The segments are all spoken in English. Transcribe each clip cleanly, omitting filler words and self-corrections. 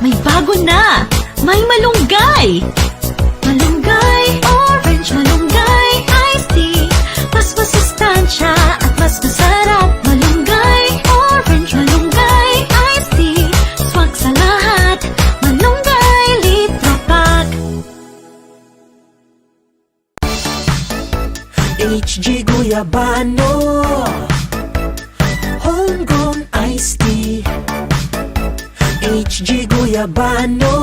May bago na! May malunggay! Malunggay, orange, malunggay, iced tea. Mas masustansya at mas masarap. Malunggay, orange, malunggay, iced tea. Swag sa lahat, malunggay, litro pack. HG Guyabano, homegrown iced tea. HG Guyabano,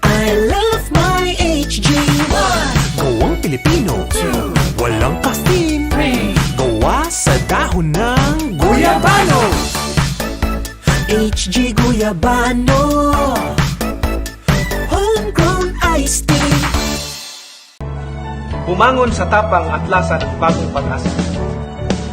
I love my HG. Gawang Pilipino, walang caffeine, gawa sa dahon ng Guyabano. HG Guyabano, homegrown iced tea. Bumangon sa tapang at lasa ng bagong pag-asa.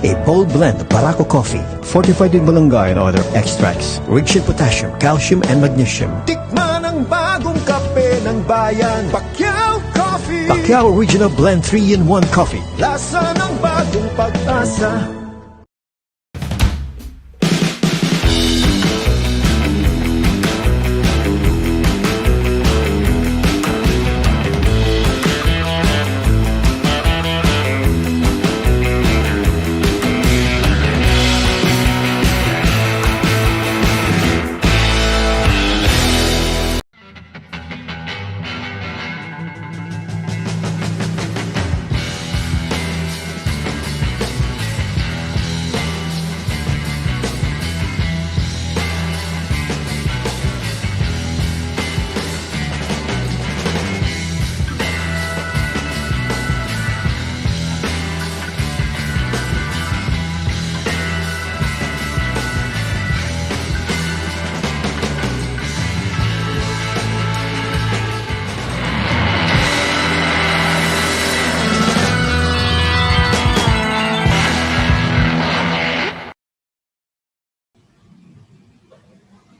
A bold blend of Barako coffee, fortified with malunggay and other extracts, rich in potassium, calcium, and magnesium. Tikman ang bagong kape ng bayan, Pacquiao Coffee. Pacquiao Original Blend 3-in-1 Coffee. Lasa ng bagong pag-asa.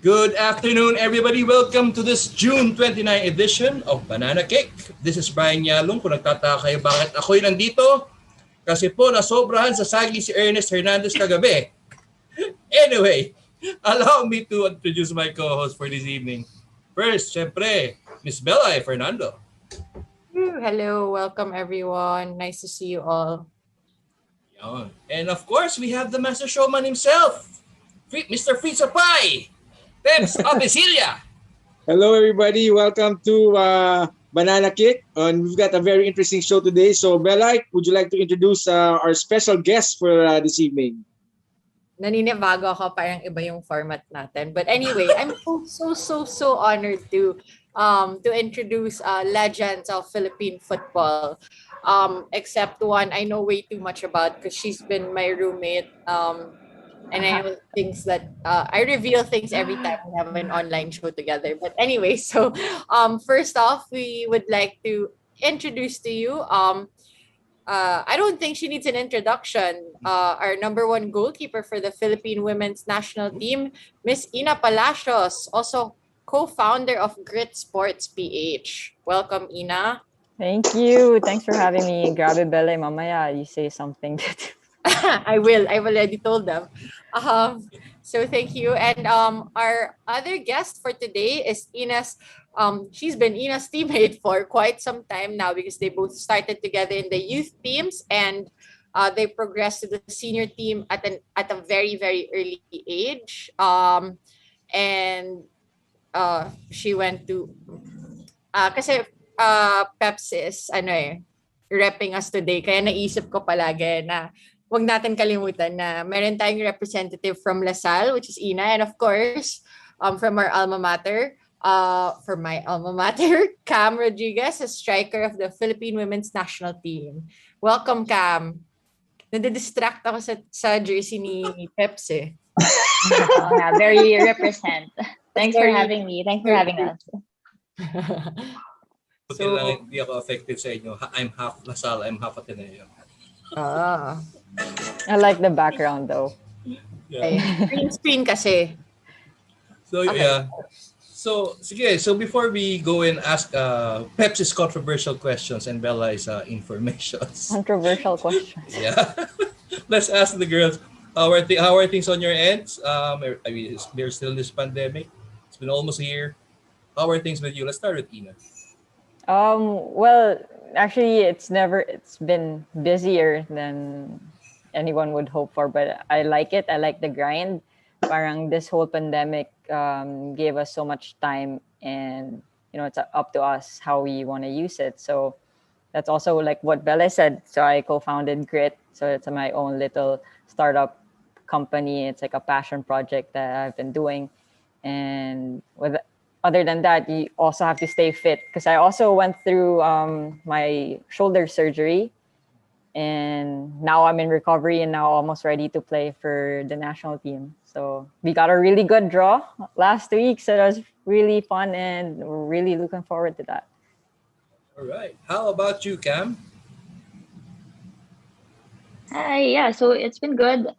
Good afternoon, everybody. Welcome to this June 29 edition of Banana Cake. This is Brian Yalong. Kung nagtataka kayo bakit ako'y nandito, kasi po nasobrahan sa sagi si Ernest Hernandez kagabi. Anyway, allow me to introduce my co-host for this evening. First, syempre, Miss Bella Fernando. Hello, welcome everyone. Nice to see you all. And of course, we have the master showman himself, Mr. Fritz Apay. Peps Abesilia. Hello, everybody. Welcome to Banana Cake. And we've got a very interesting show today. So, Belike, would you like to introduce our special guest for this evening? Naninibago ako, parang iba yung format natin. But anyway, I'm so honored to introduce legends of Philippine football. Except one I know way too much about because she's been my roommate. And I know things that I reveal things every time we have an online show together. But anyway, so first off, we would like to introduce to you. I don't think she needs an introduction. Our number one goalkeeper for the Philippine women's national team, Miss Ina Palacios, also co-founder of Grit Sports PH. Welcome, Ina. Thank you. Thanks for having me. Grabe, Belle. Mamaya, you say something. I will. I've already told them. So thank you. And our other guest for today is Ina's. She's been Ina's teammate for quite some time now because they both started together in the youth teams and they progressed to the senior team at a very early age. And she went to kasi Peps is repping us today. Kaya naisip ko palagi na wag natin kalimutan na meron tayong representative from LaSalle, which is Ina, and of course, from our alma mater, for my alma mater, Cam Rodriguez, a striker of the Philippine women's national team. Welcome, Cam. Nadidistract ako sa jersey ni Peps eh. Very represent. Thanks for having me. Thanks for having us. Buti lang hindi ako affected sa inyo. I'm half LaSalle, I'm half Ateneo. I like the background though. Yeah. Green screen kasi. So okay. Yeah. So sige, so before we go and ask Pepsi's controversial questions and Bella's informations. Controversial questions. Yeah. Let's ask the girls. How are things on your ends? I mean, there's still this pandemic. It's been almost a year. How are things with you? Let's start with Ina. Well, actually, it's been busier than anyone would hope for, but I like it. I like the grind. Parang this whole pandemic gave us so much time, and it's up to us how we want to use it. So that's also like what Bella said. So I co-founded Grit. So it's my own little startup company. It's like a passion project that I've been doing. And with other than that, you also have to stay fit because I also went through my shoulder surgery, and now I'm in recovery and now almost ready to play for the national team. So we got a really good draw last week, so that was really fun and we're really looking forward to that. All right. How about you, Cam? Hi, yeah, so it's been good.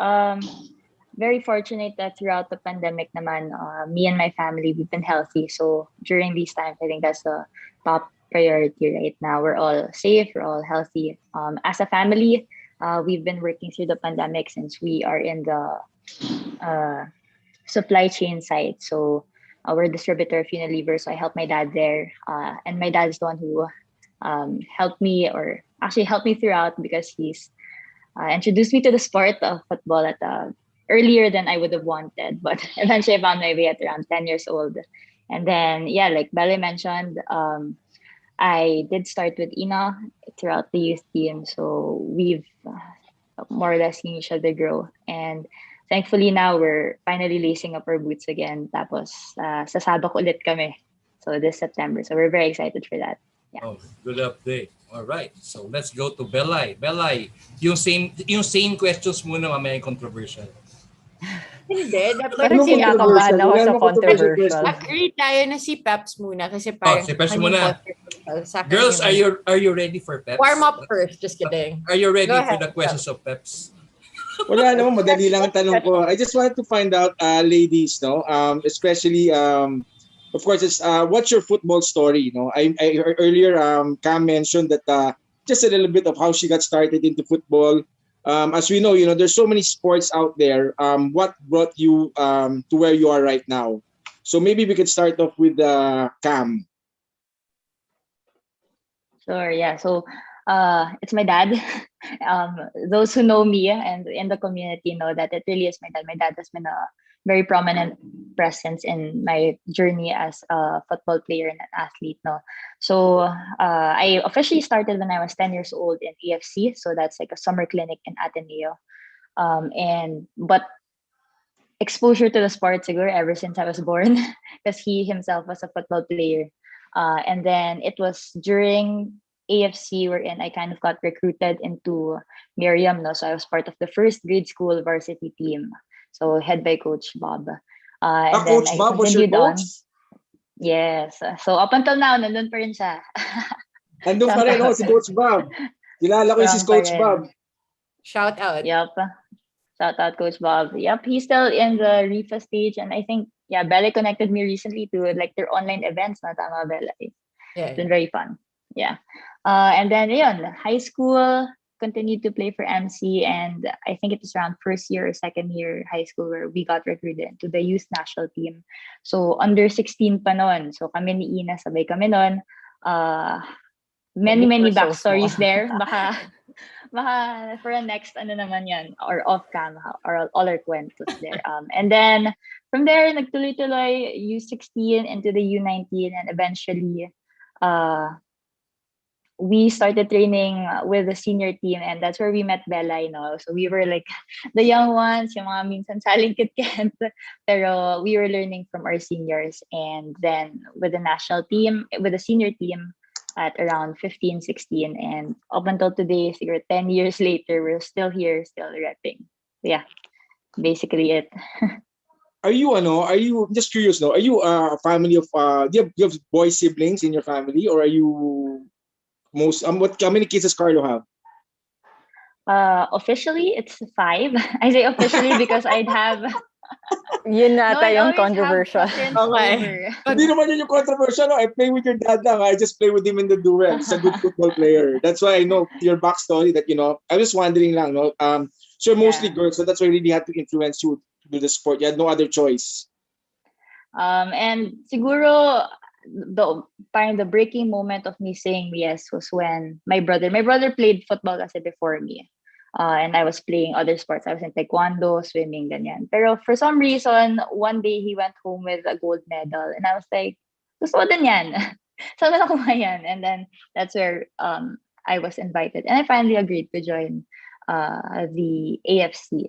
Very fortunate that throughout the pandemic naman, me and my family, we've been healthy. So during these times, I think that's the top priority right now. We're all safe, we're all healthy. As a family, we've been working through the pandemic since we are in the supply chain side. So we're a distributor of Unilever, so I help my dad there. And my dad's the one who helped me, or actually helped me throughout, because he's introduced me to the sport of football at earlier than I would have wanted, but eventually I found my way at around 10 years old. And then, yeah, like Belle mentioned, I did start with Ina throughout the youth team. So we've more or less seen each other grow. And thankfully now we're finally lacing up our boots again. Tapos, sasabak ulit kami. So this September. So we're very excited for that. Yeah. Oh, good update. All right. So let's go to Belay. Belay, yung same questions muna, mamaya yung controversial. Hindi, dapat Parang kinakabahan ako sa controversial. agree tayo na si Peps muna kasi parang si Peps muna. Girls, are you ready for Peps? Warm up first, just kidding. Are you ready Go for ahead, the questions of Peps? Wala naman, madali lang ang tanong ko. I just wanted to find out, ladies, no, especially, of course, it's what's your football story? I earlier Cam mentioned that just a little bit of how she got started into football. As we know, there's so many sports out there. What brought you to where you are right now? So maybe we could start off with Cam. Sure, yeah. So it's my dad. Those who know me and in the community know that it really is my dad. My dad has been a very prominent presence in my journey as a football player and an athlete. No, so I officially started when I was 10 years old in AFC. So that's like a summer clinic in Ateneo. But exposure to the sport siguro ever since I was born, because he himself was a football player. And then it was during AFC wherein I kind of got recruited into Miriam. No, so I was part of the first grade school varsity team. So head by Coach Bob. And then Coach I Bob was your continued on. coach? Yes. So up until now, nandun pa rin siya. Nandun pa rin, si Coach Bob. Kilala ko si Coach Bob. Shout out. Yep. Shout out Coach Bob. Yep, he's still in the RIFA stage, and I think Bella connected me recently to like their online events. Na tama, Bella. Yeah. It's been very fun. Yeah. And then high school, continued to play for MC, and I think it was around first year or second year high school where we got recruited to the youth national team. So under 16 pa nun. So kami ni Ina, sabay kami nun. Many backstories there. Baka for a next naman yan, or off cam, or all our kwentos there. And then from there, nagtuloy-tuloy U16 into the U19, and eventually we started training with the senior team, and that's where we met Bella, So we were like the young ones, yung mga minsan saling kit-kit, pero we were learning from our seniors. And then with the national team, with the senior team at around 15, 16, and up until today, 10 years later, we're still here, still repping. So yeah, basically it. Are you just curious, are you a family of, do you have boy siblings in your family, or are you how many kids does Carlo have? Officially, it's 5. I say officially because I'd have... Yun nata yung controversial. Okay. Hindi naman yun yung controversial. I play with your dad lang. I just play with him in the duel. He's a good football player. That's why I know your backstory that, I was wondering lang, so you're mostly girls, so that's why you really had to influence you to do the sport. You had no other choice. And siguro the breaking moment of me saying yes was when my brother played football kasi before me. And I was playing other sports. I was in taekwondo, swimming, ganyan. Pero for some reason, one day he went home with a gold medal. And I was like, gusto ko din yan. Saan mo nakuha yan? And then that's where I was invited. And I finally agreed to join the AFC.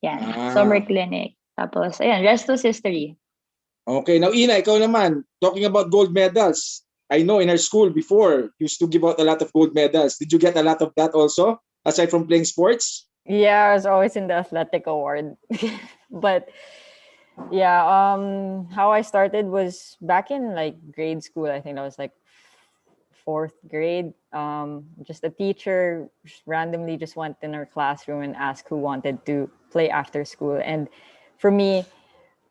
Yan, summer clinic. Tapos, ayan, rest was history. Okay, now Ina, ikaw naman, talking about gold medals. I know in our school before, used to give out a lot of gold medals. Did you get a lot of that also, aside from playing sports? Yeah, I was always in the athletic award. But yeah, how I started was back in like grade school. I think I was like fourth grade. Just a teacher randomly just went in our classroom and asked who wanted to play after school. And for me,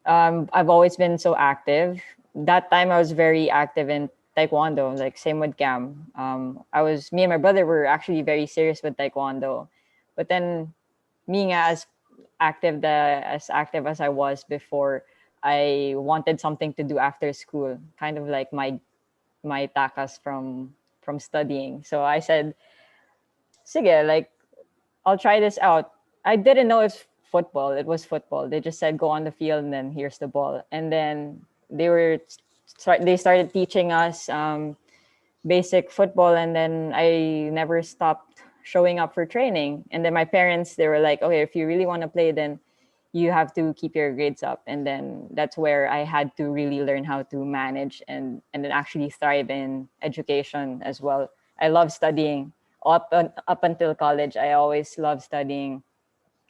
I've always been so active. That time I was very active in taekwondo, like same with Cam. Me and my brother were actually very serious with taekwondo. But then me nga, as active as I was before, I wanted something to do after school, kind of like my takas from studying. So I said, sige, like I'll try this out. I didn't know it's football. It was football. They just said go on the field and then here's the ball. And then they started teaching us basic football, and then I never stopped showing up for training. And then my parents, they were like, okay, if you really want to play, then you have to keep your grades up. And then that's where I had to really learn how to manage and then actually thrive in education as well. I love studying up until college. I always love studying.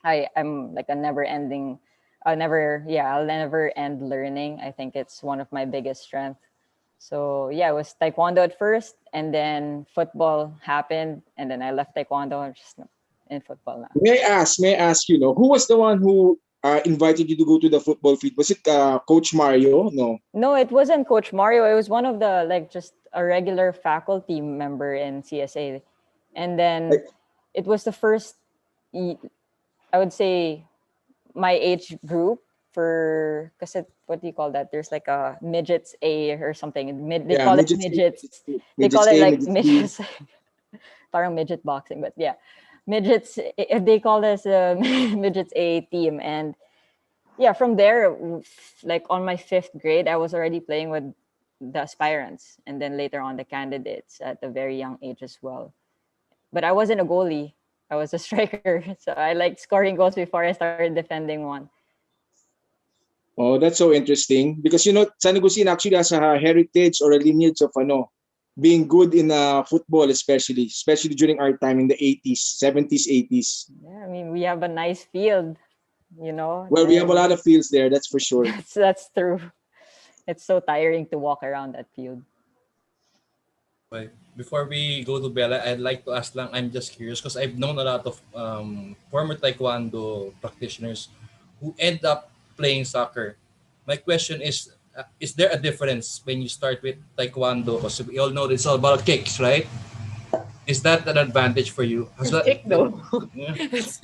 I'm like a never ending, I'll never end learning. I think it's one of my biggest strengths. So yeah, it was taekwondo at first, and then football happened, and then I left taekwondo. I'm just in football now. May I ask you, know, who was the one who invited you to go to the football field? Was it Coach Mario? No. No, it wasn't Coach Mario. It was one of the just a regular faculty member in CSA, and then it was the first, I would say, my age group for, kasi what do you call that? There's like a midgets A or something. They call it midgets. They call it like midgets. Parang midget boxing, but yeah, midgets. They call us midgets A team, and yeah, from there, like on my fifth grade, I was already playing with the aspirants, and then later on the candidates at a very young age as well. But I wasn't a goalie. I was a striker, so I liked scoring goals before I started defending one. Oh, that's so interesting because you know San Agustin actually has a heritage or a lineage of being good in football, especially during our time in the 80s, 70s, 80s. Yeah, I mean we have a nice field, you know. Well, we have a lot of fields there, that's for sure. That's true. It's so tiring to walk around that field. Right. Before we go to Bella, I'd like to ask lang, I'm just curious because I've known a lot of former taekwondo practitioners who end up playing soccer. My question is there a difference when you start with taekwondo? Because we all know it's all about kicks, right? Is that an advantage for you? Kick though. Yeah. It's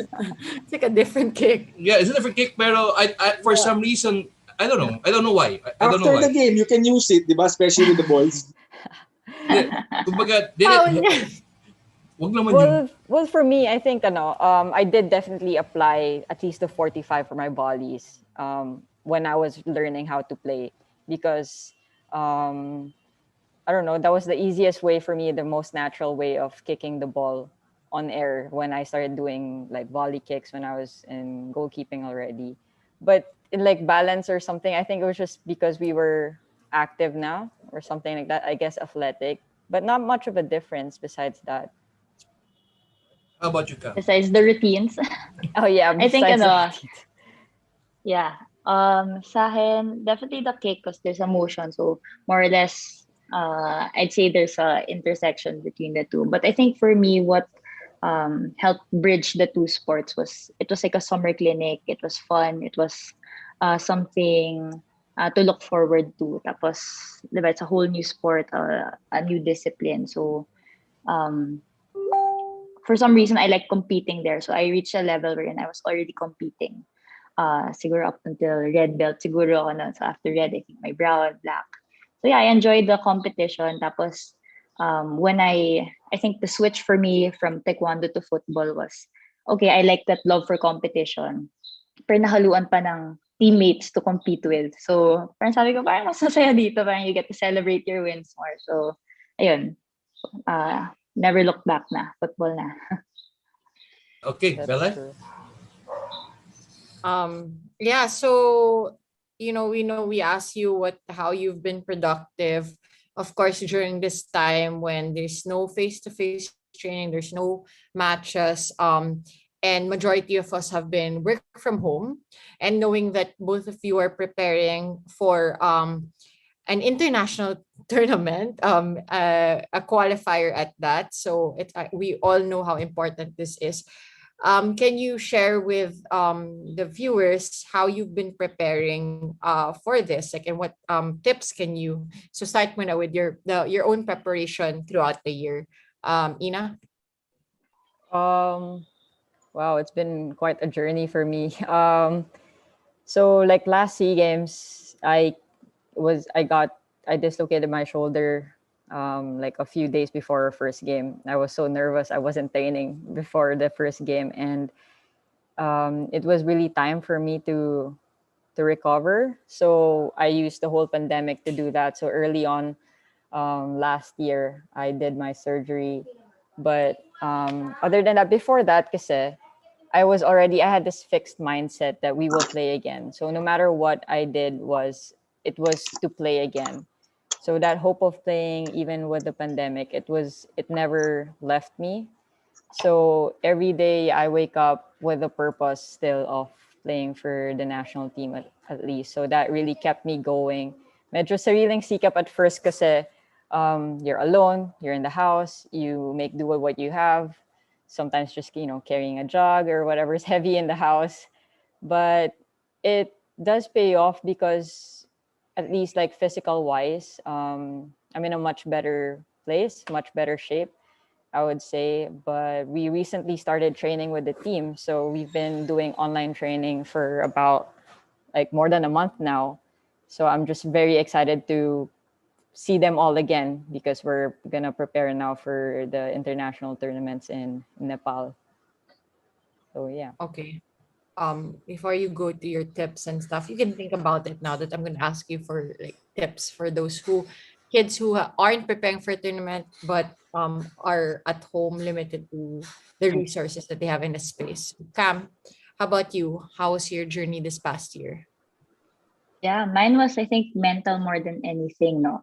like a different kick. Yeah, it's a different kick, pero I for some reason, I don't know. I don't know why. I don't know After why. the game, you can use it, diba? Especially with the boys. Kumbaga, wag naman yun. Well, for me, I think I did definitely apply at least the 45 for my volleys when I was learning how to play, because I don't know, that was the easiest way for me, the most natural way of kicking the ball on air when I started doing like volley kicks when I was in goalkeeping already. But in like balance or something, I think it was just because we were active now or something like that. I guess athletic, but not much of a difference besides that. How about you, Cam? Besides the routines. Oh yeah, I think besides the routines. yeah. Sa akin, definitely the kick because there's a motion. So more or less, I'd say there's a intersection between the two. But I think for me, what helped bridge the two sports was it was like a summer clinic. It was fun. It was something to look forward to. Tapos, diba, it's a whole new sport, a new discipline. So, for some reason, I like competing there. So I reached a level wherein I was already competing. siguro up until red belt siguro ako nun. So after red, I think my brown, black. So yeah, I enjoyed the competition. Tapos when I think the switch for me from taekwondo to football was, okay, I like that love for competition. Pero nakaluan pa ng teammates to compete with. So parang sabi ko, parang mas masaya dito. Parang you get to celebrate your wins more. So ayun, never look back na. Football na. Okay, That's Bella? true. Yeah, so we asked you how you've been productive. Of course, during this time when there's no face-to-face training, there's no matches, and majority of us have been work from home, and knowing that both of you are preparing for an international tournament, a qualifier at that. So we all know how important this is. Can you share with the viewers how you've been preparing for this? Like, and what tips can you? So start muna with your own preparation throughout the year. Ina? Um, wow, it's been quite a journey for me. So like last SEA Games, I dislocated my shoulder like a few days before our first game. I was so nervous. I wasn't training before the first game, and it was really time for me to recover. So I used the whole pandemic to do that. So early on, last year, I did my surgery. But other than that, before that, kasi I had this fixed mindset that we will play again. So no matter what I did it was to play again. So that hope of playing, even with the pandemic, it never left me. So every day I wake up with the purpose still of playing for the national team at least. So that really kept me going. Medyo sariling sikap at first kasi you're alone, you're in the house, you make do with what you have. Sometimes just, carrying a jug or whatever's heavy in the house. But it does pay off because at least like physical wise, I'm in a much better place, much better shape, I would say. But we recently started training with the team. So we've been doing online training for about like more than a month now. So I'm just very excited to see them all again because we're gonna prepare now for the international tournaments in Nepal. So yeah. Okay. Before you go to your tips and stuff, you can think about it now that I'm going to ask you for like tips for those kids who aren't preparing for a tournament but are at home limited to the resources that they have in the space. Cam, how about you? How was your journey this past year? Yeah, mine was, I think, mental more than anything, no.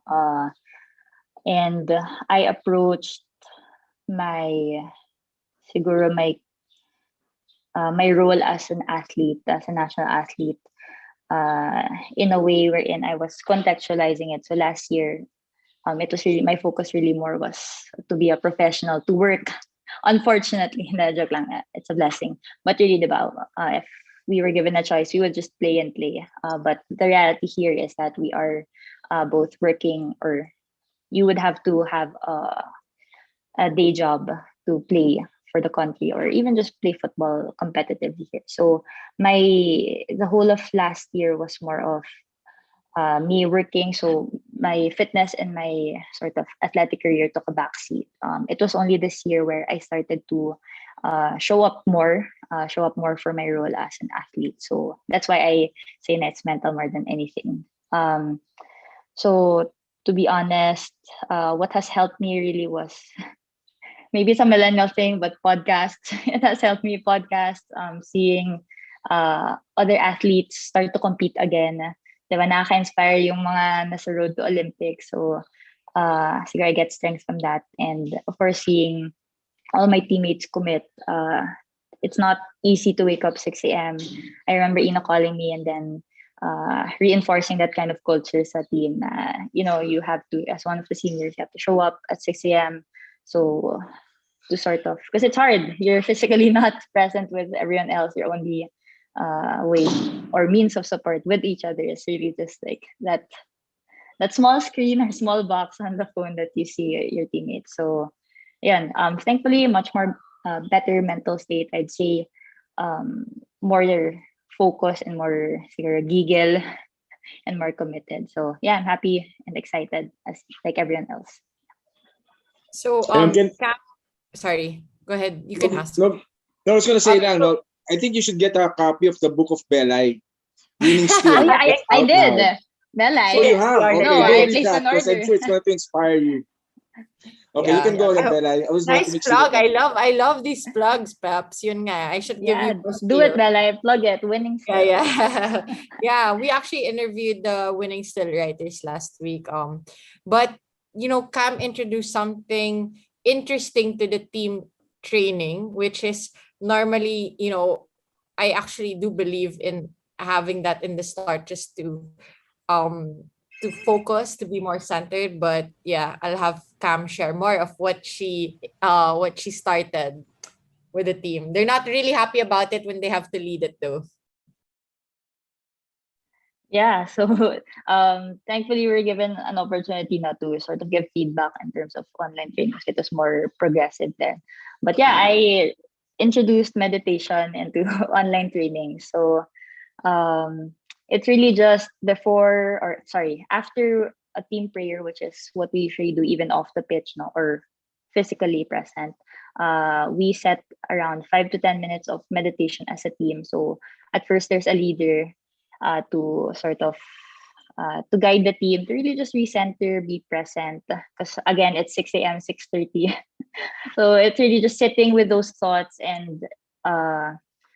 And I approached my siguro my role as an athlete, as a national athlete, in a way wherein I was contextualizing it. So last year, it was really my focus really more was to be a professional, to work. Unfortunately, na joke lang, it's a blessing. But really, diba, if we were given a choice, we would just play and play. But the reality here is that we are both working, or you would have to have a day job to play for the country or even just play football competitively here. So the whole of last year was more of me working. So my fitness and my sort of athletic career took a backseat. It was only this year where I started to show up more for my role as an athlete. So that's why I say that it's mental more than anything. So to be honest, what has helped me really was maybe it's a millennial thing, but podcasts. It has helped me podcast, seeing other athletes start to compete again. Diba, nakaka-inspire yung mga nasa road to Olympics. So, siguro I get strength from that. And of course, seeing all my teammates commit. It's not easy to wake up 6 a.m. I remember Ina calling me and then reinforcing that kind of culture sa team. You have to, as one of the seniors, you have to show up at 6 a.m. So to sort of, because it's hard. You're physically not present with everyone else. Your only way or means of support with each other is really just like that small screen or small box on the phone that you see your teammates. So yeah, thankfully much more better mental state. I'd say more focused and more siguro giggle and more committed. So yeah, I'm happy and excited as like everyone else. So Can, sorry, go ahead. You can ask. no, no, I was gonna say lang, no, I think you should get a copy of the Book of Belay, Winning Skill. Oh, yeah, It's I out did. now. Bella, So you have. Okay, no, go I read placed that an because I'm order. sure it's going to inspire you. Okay, you Yeah. can go ahead, Bella. I was going to Nice make plug. sure. I love these plugs, Peps. Yun nga. I should give Yeah, you those do it, deals. Bella. Plug it. Winning skill. Yeah. Yeah, we actually interviewed the winning still writers last week. But Cam introduced something interesting to the team training, which is normally, I actually do believe in having that in the start just to focus, to be more centered. But yeah, I'll have Cam share more of what she started with the team. They're not really happy about it when they have to lead it though. Yeah, so thankfully we were given an opportunity not to sort of give feedback in terms of online trainings. It was more progressive there. But yeah, I introduced meditation into online training. So it's really just after a team prayer, which is what we usually do even off the pitch, no, or physically present. We set around 5 to 10 minutes of meditation as a team. So at first there's a leader to sort of to guide the team to really just recenter, be present. Because again, it's 6 a.m., 6:30. So it's really just sitting with those thoughts and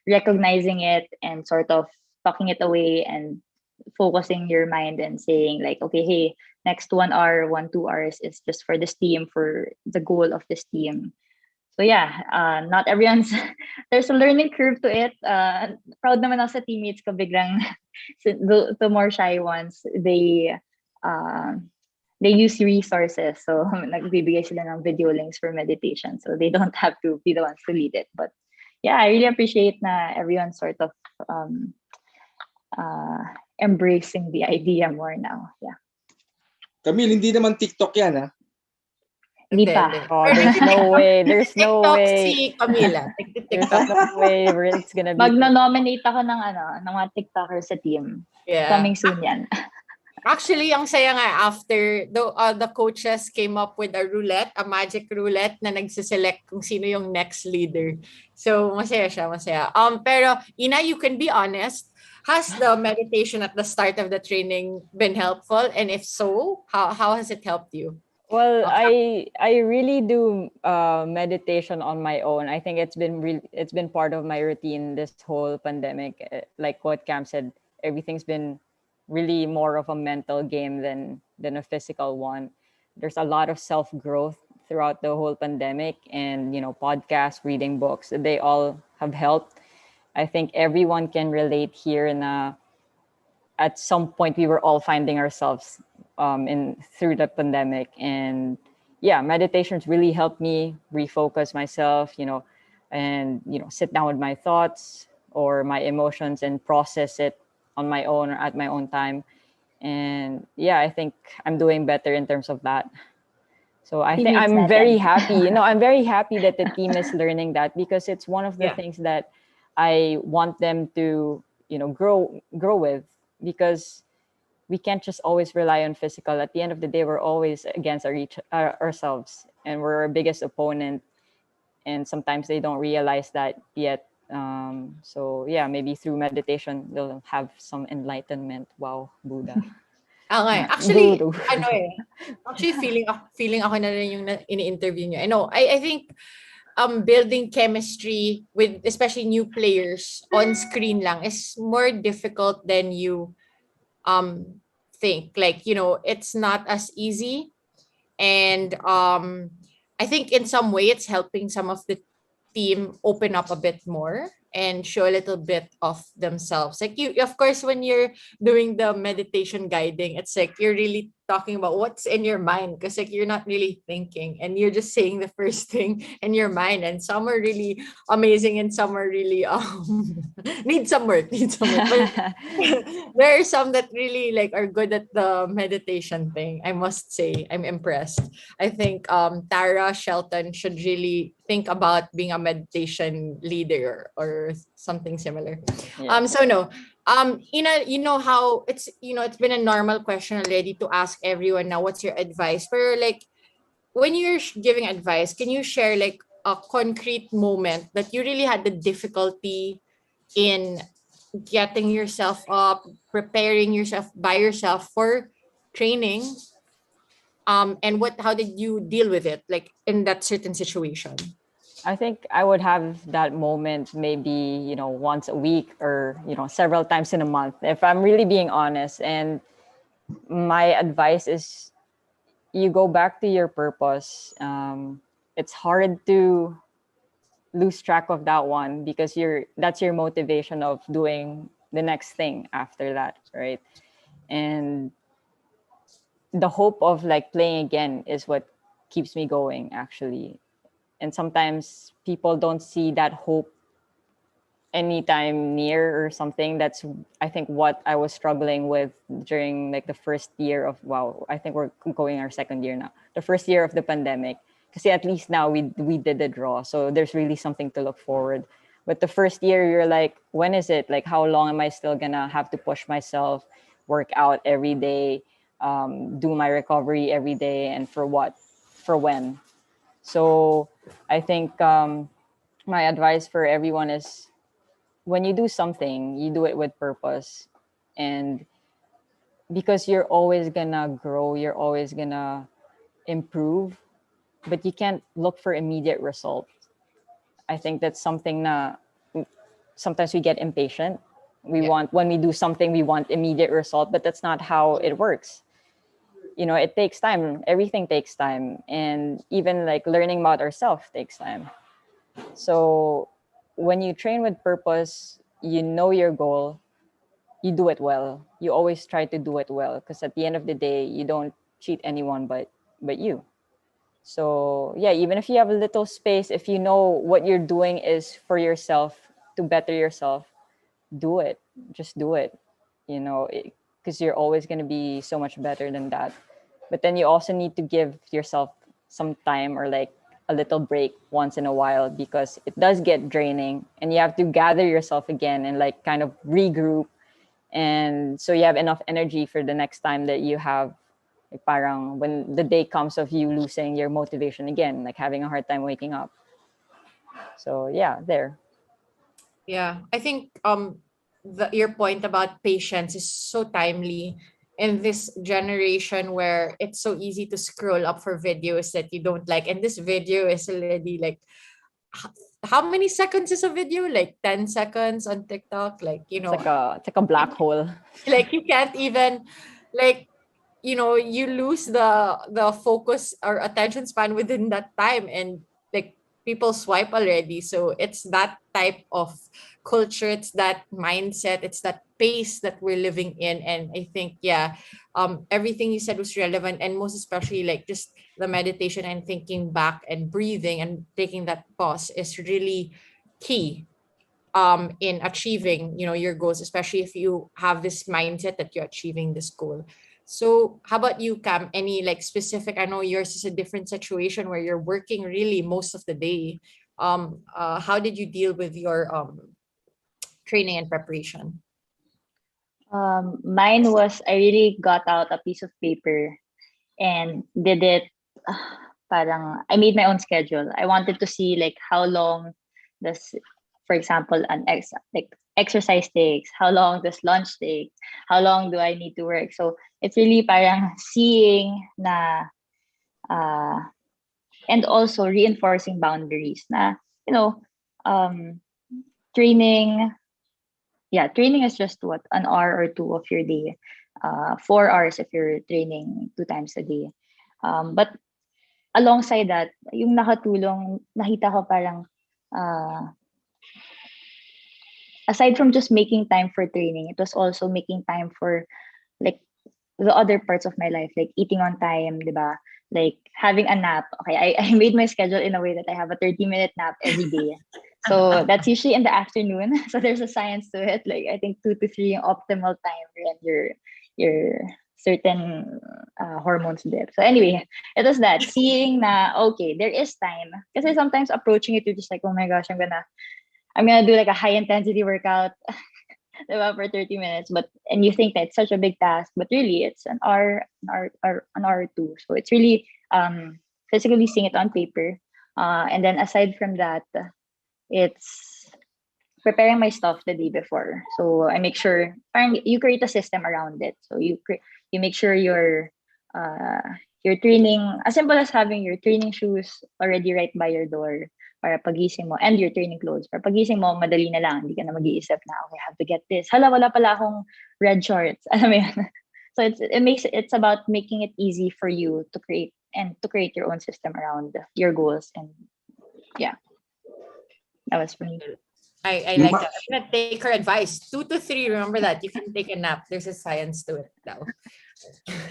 recognizing it and sort of tucking it away and focusing your mind and saying like, okay, hey, next 1 hour, 2 hours is just for this team, for the goal of this team. So yeah, not everyone's there's a learning curve to it. Proud naman ako sa teammates ko biglang the more shy ones, they use resources. So nagbibigay sila ng video links for meditation. So they don't have to be the ones to lead it. But yeah, I really appreciate na everyone sort of embracing the idea more now. Yeah. Camille, hindi naman TikTok yan, ha? Hindi pa. Oh, there's no way. There's no TikTok way. si Camila. There's no way where it's gonna be. Magno-nominate ako ng mga TikTokers sa team. Yeah. Coming soon yan. Actually, ang saya nga after the coaches came up with a roulette, a magic roulette na nagsiselect kung sino yung next leader. So, masaya siya, masaya. Pero, Ina, you can be honest. Has the meditation at the start of the training been helpful? And if so, how has it helped you? Well, I really do meditation on my own. I think it's been part of my routine this whole pandemic. Like what Cam said, everything's been really more of a mental game than a physical one. There's a lot of self-growth throughout the whole pandemic, and podcasts, reading books, they all have helped. I think everyone can relate here at some point we were all finding ourselves through the pandemic, and yeah, meditations really helped me refocus myself, and sit down with my thoughts or my emotions and process it on my own or at my own time. And yeah, I think I'm doing better in terms of that. So I think I'm very happy. I'm very happy that the team is learning that, because it's one of the things that I want them to, grow with, because we can't just always rely on physical. At the end of the day, we're always against ourselves, and we're our biggest opponent. And sometimes they don't realize that yet. So yeah, maybe through meditation, they'll have some enlightenment. Wow, Buddha. Okay. Actually, actually feeling ako na rin yung ini-interview niyo. I think building chemistry with especially new players on screen lang is more difficult than you think. Like, it's not as easy. And I think in some way it's helping some of the team open up a bit more and show a little bit of themselves. Like of course, when you're doing the meditation guiding, it's like you're really talking about what's in your mind, because like you're not really thinking and you're just saying the first thing in your mind. And some are really amazing and some are really need some work. But there are some that really like are good at the meditation thing. I must say, I'm impressed. I think Tara Shelton should really think about being a meditation leader or or something similar. Yeah. So no. Ina, you know how it's been a normal question already to ask everyone now, what's your advice? But like when you're giving advice, can you share like a concrete moment that you really had the difficulty in getting yourself up, preparing yourself by yourself for training? And how did you deal with it, like in that certain situation? I think I would have that moment maybe, once a week or, several times in a month, if I'm really being honest. And my advice is you go back to your purpose. It's hard to lose track of that one because that's your motivation of doing the next thing after that, right? And the hope of like playing again is what keeps me going, actually. And sometimes people don't see that hope anytime near or something. That's, I think, what I was struggling with during like the first year of, wow, I think we're going our second year now, the first year of the pandemic. Because at least now we did the draw, so there's really something to look forward. But the first year, you're like, when is it? Like, how long am I still gonna have to push myself, work out every day, do my recovery every day, and for what, for when? So I think my advice for everyone is, when you do something, you do it with purpose, and because you're always gonna grow, you're always gonna improve, but you can't look for immediate results. I think that's something that sometimes we get impatient. When we do something, we want immediate result, but that's not how it works. It takes time. Everything takes time. And even like learning about ourselves takes time. So when you train with purpose, you know your goal, you do it well. You always try to do it well, because at the end of the day, you don't cheat anyone but you. So yeah, even if you have a little space, if you know what you're doing is for yourself, to better yourself, do it. Just do it. Because you're always going to be so much better than that. But then you also need to give yourself some time, or like a little break once in a while, because it does get draining, and you have to gather yourself again and like kind of regroup, and so you have enough energy for the next time that you have, like, parang when the day comes of you losing your motivation again, like having a hard time waking up. So yeah, there. Yeah, I think your point about patience is so timely in this generation where it's so easy to scroll up for videos that you don't like, and this video is already like, how many seconds is a video? Like 10 seconds on TikTok, like, It's like a black hole. like you can't even, like, you lose the focus or attention span within that time, and like people swipe already. So it's that type of culture, it's that mindset, it's that pace that we're living in. And I think, yeah, everything you said was relevant, and most especially like just the meditation and thinking back and breathing and taking that pause is really key in achieving your goals, especially if you have this mindset that you're achieving this goal. So how about you, Cam? Any like specific, I know yours is a different situation where you're working really most of the day. How did you deal with your training and preparation? Mine was, I really got out a piece of paper and did it. Parang I made my own schedule. I wanted to see like how long does, for example, like exercise takes, how long does lunch take, how long do I need to work. So it's really parang seeing na, uh, and also reinforcing boundaries na, you know, um, training. Yeah, training is just what, an hour or two of your day, 4 hours if you're training 2 times a day. But alongside that, yung nakatulong, nakita ko parang, uh, aside from just making time for training, it was also making time for like the other parts of my life, like eating on time, diba? Like having a nap. Okay, I made my schedule in a way that I have a 30-minute nap every day. So that's usually in the afternoon. So there's a science to it. Like I think 2 to 3 yung optimal time when your certain hormones dip. So anyway, it was that seeing na okay, there is time. Because sometimes approaching it, you're just like, oh my gosh, I'm gonna do like a high intensity workout diba, for 30 minutes, and you think that it's such a big task, but really it's an hour or two. So it's really physically seeing it on paper. And then aside from that, it's preparing my stuff the day before. So I make sure you create a system around it. So you make sure your training, as simple as having your training shoes already right by your door para pagising mo, and your training clothes. Para pagising mo, madali na lang. Hindi ka na mag-iisip na, okay, I have to get this. Hala, wala pala akong red shorts. Alam mo yan? So it's about making it easy for you to create your own system around your goals. And yeah, that was for me. I like that. I'm gonna take her advice. 2 to 3, remember that. You can take a nap. There's a science to it now.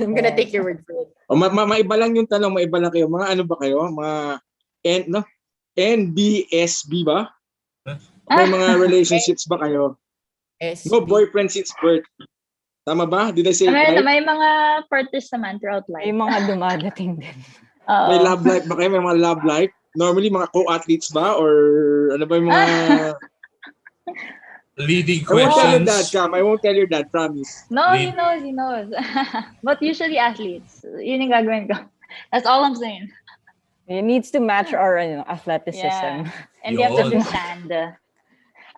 I'm gonna take your word for it. Maiba lang yung tanong, maiba lang kayo. Mga ano ba kayo? Mga NBSB ba? May mga relationships ba kayo? No boyfriend since birth. Tama ba? Did I say it right? May mga partners naman throughout life. May mga dumadating din. May love life ba kayo? May mga love life? Normally, mga co-athletes ba? Or ano ba yung mga... Leading I won't tell your questions. dad, Cam. I won't tell your dad, promise. No, he knows. But usually athletes. Yun yung gagawin ko. That's all I'm saying. It needs to match our athleticism. Yeah. And you have to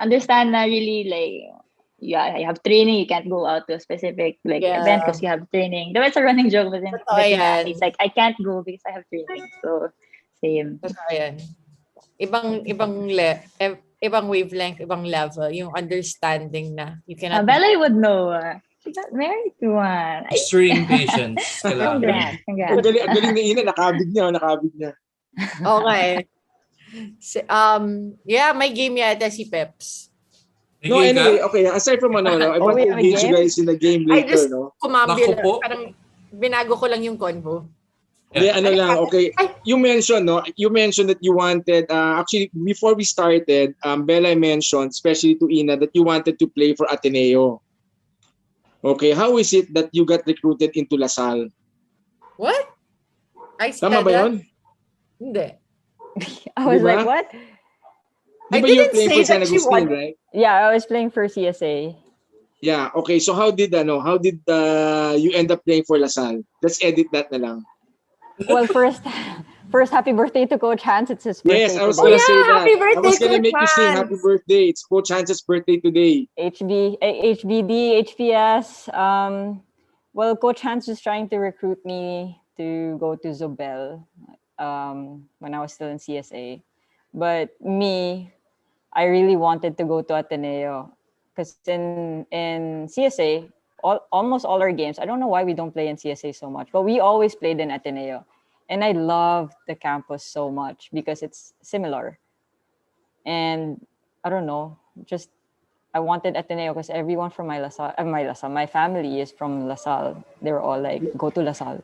understand na really like, yeah, you have training, you can't go out to a specific event because you have training. It's a running joke with him. It's like, I can't go because I have training. So, same. Ibang wavelength, ibang level, yung understanding na you cannot... Bella would know. She got married to one. Extreme patience. Congrats. Ang galing ni Ina, nakabig niya. Okay. So, yeah, may game yata si Peps. No, anyway, okay. Aside from I want to engage you guys in the game later, I just no? kumambil. Parang binago ko lang yung convo. Yeah, okay. You mentioned that you wanted, actually, before we started, Bella mentioned, especially to Ina, that you wanted to play for Ateneo. Okay, how is it that you got recruited into LaSalle? What? Tama ba yun? Hindi. I was like, what? Di ba you were playing for San Agustin, right? Yeah, I was playing for CSA. Yeah, okay. So how did you end up playing for LaSalle? Let's edit that na lang. Well, first, happy birthday to Coach Hans. It's his birthday. Yes, I was going to say that. Happy birthday, I was going to make you sing Hans. happy birthday. It's Coach Hans's birthday today. HBD, HPS. Well, Coach Hans was trying to recruit me to go to Zobel when I was still in CSA. But me, I really wanted to go to Ateneo because in CSA, almost all our games, I don't know why we don't play in CSA so much, but we always played in Ateneo. And I loved the campus so much because it's similar. And I don't know, just I wanted Ateneo because everyone from my family is from LaSalle. They were all like, go to LaSalle.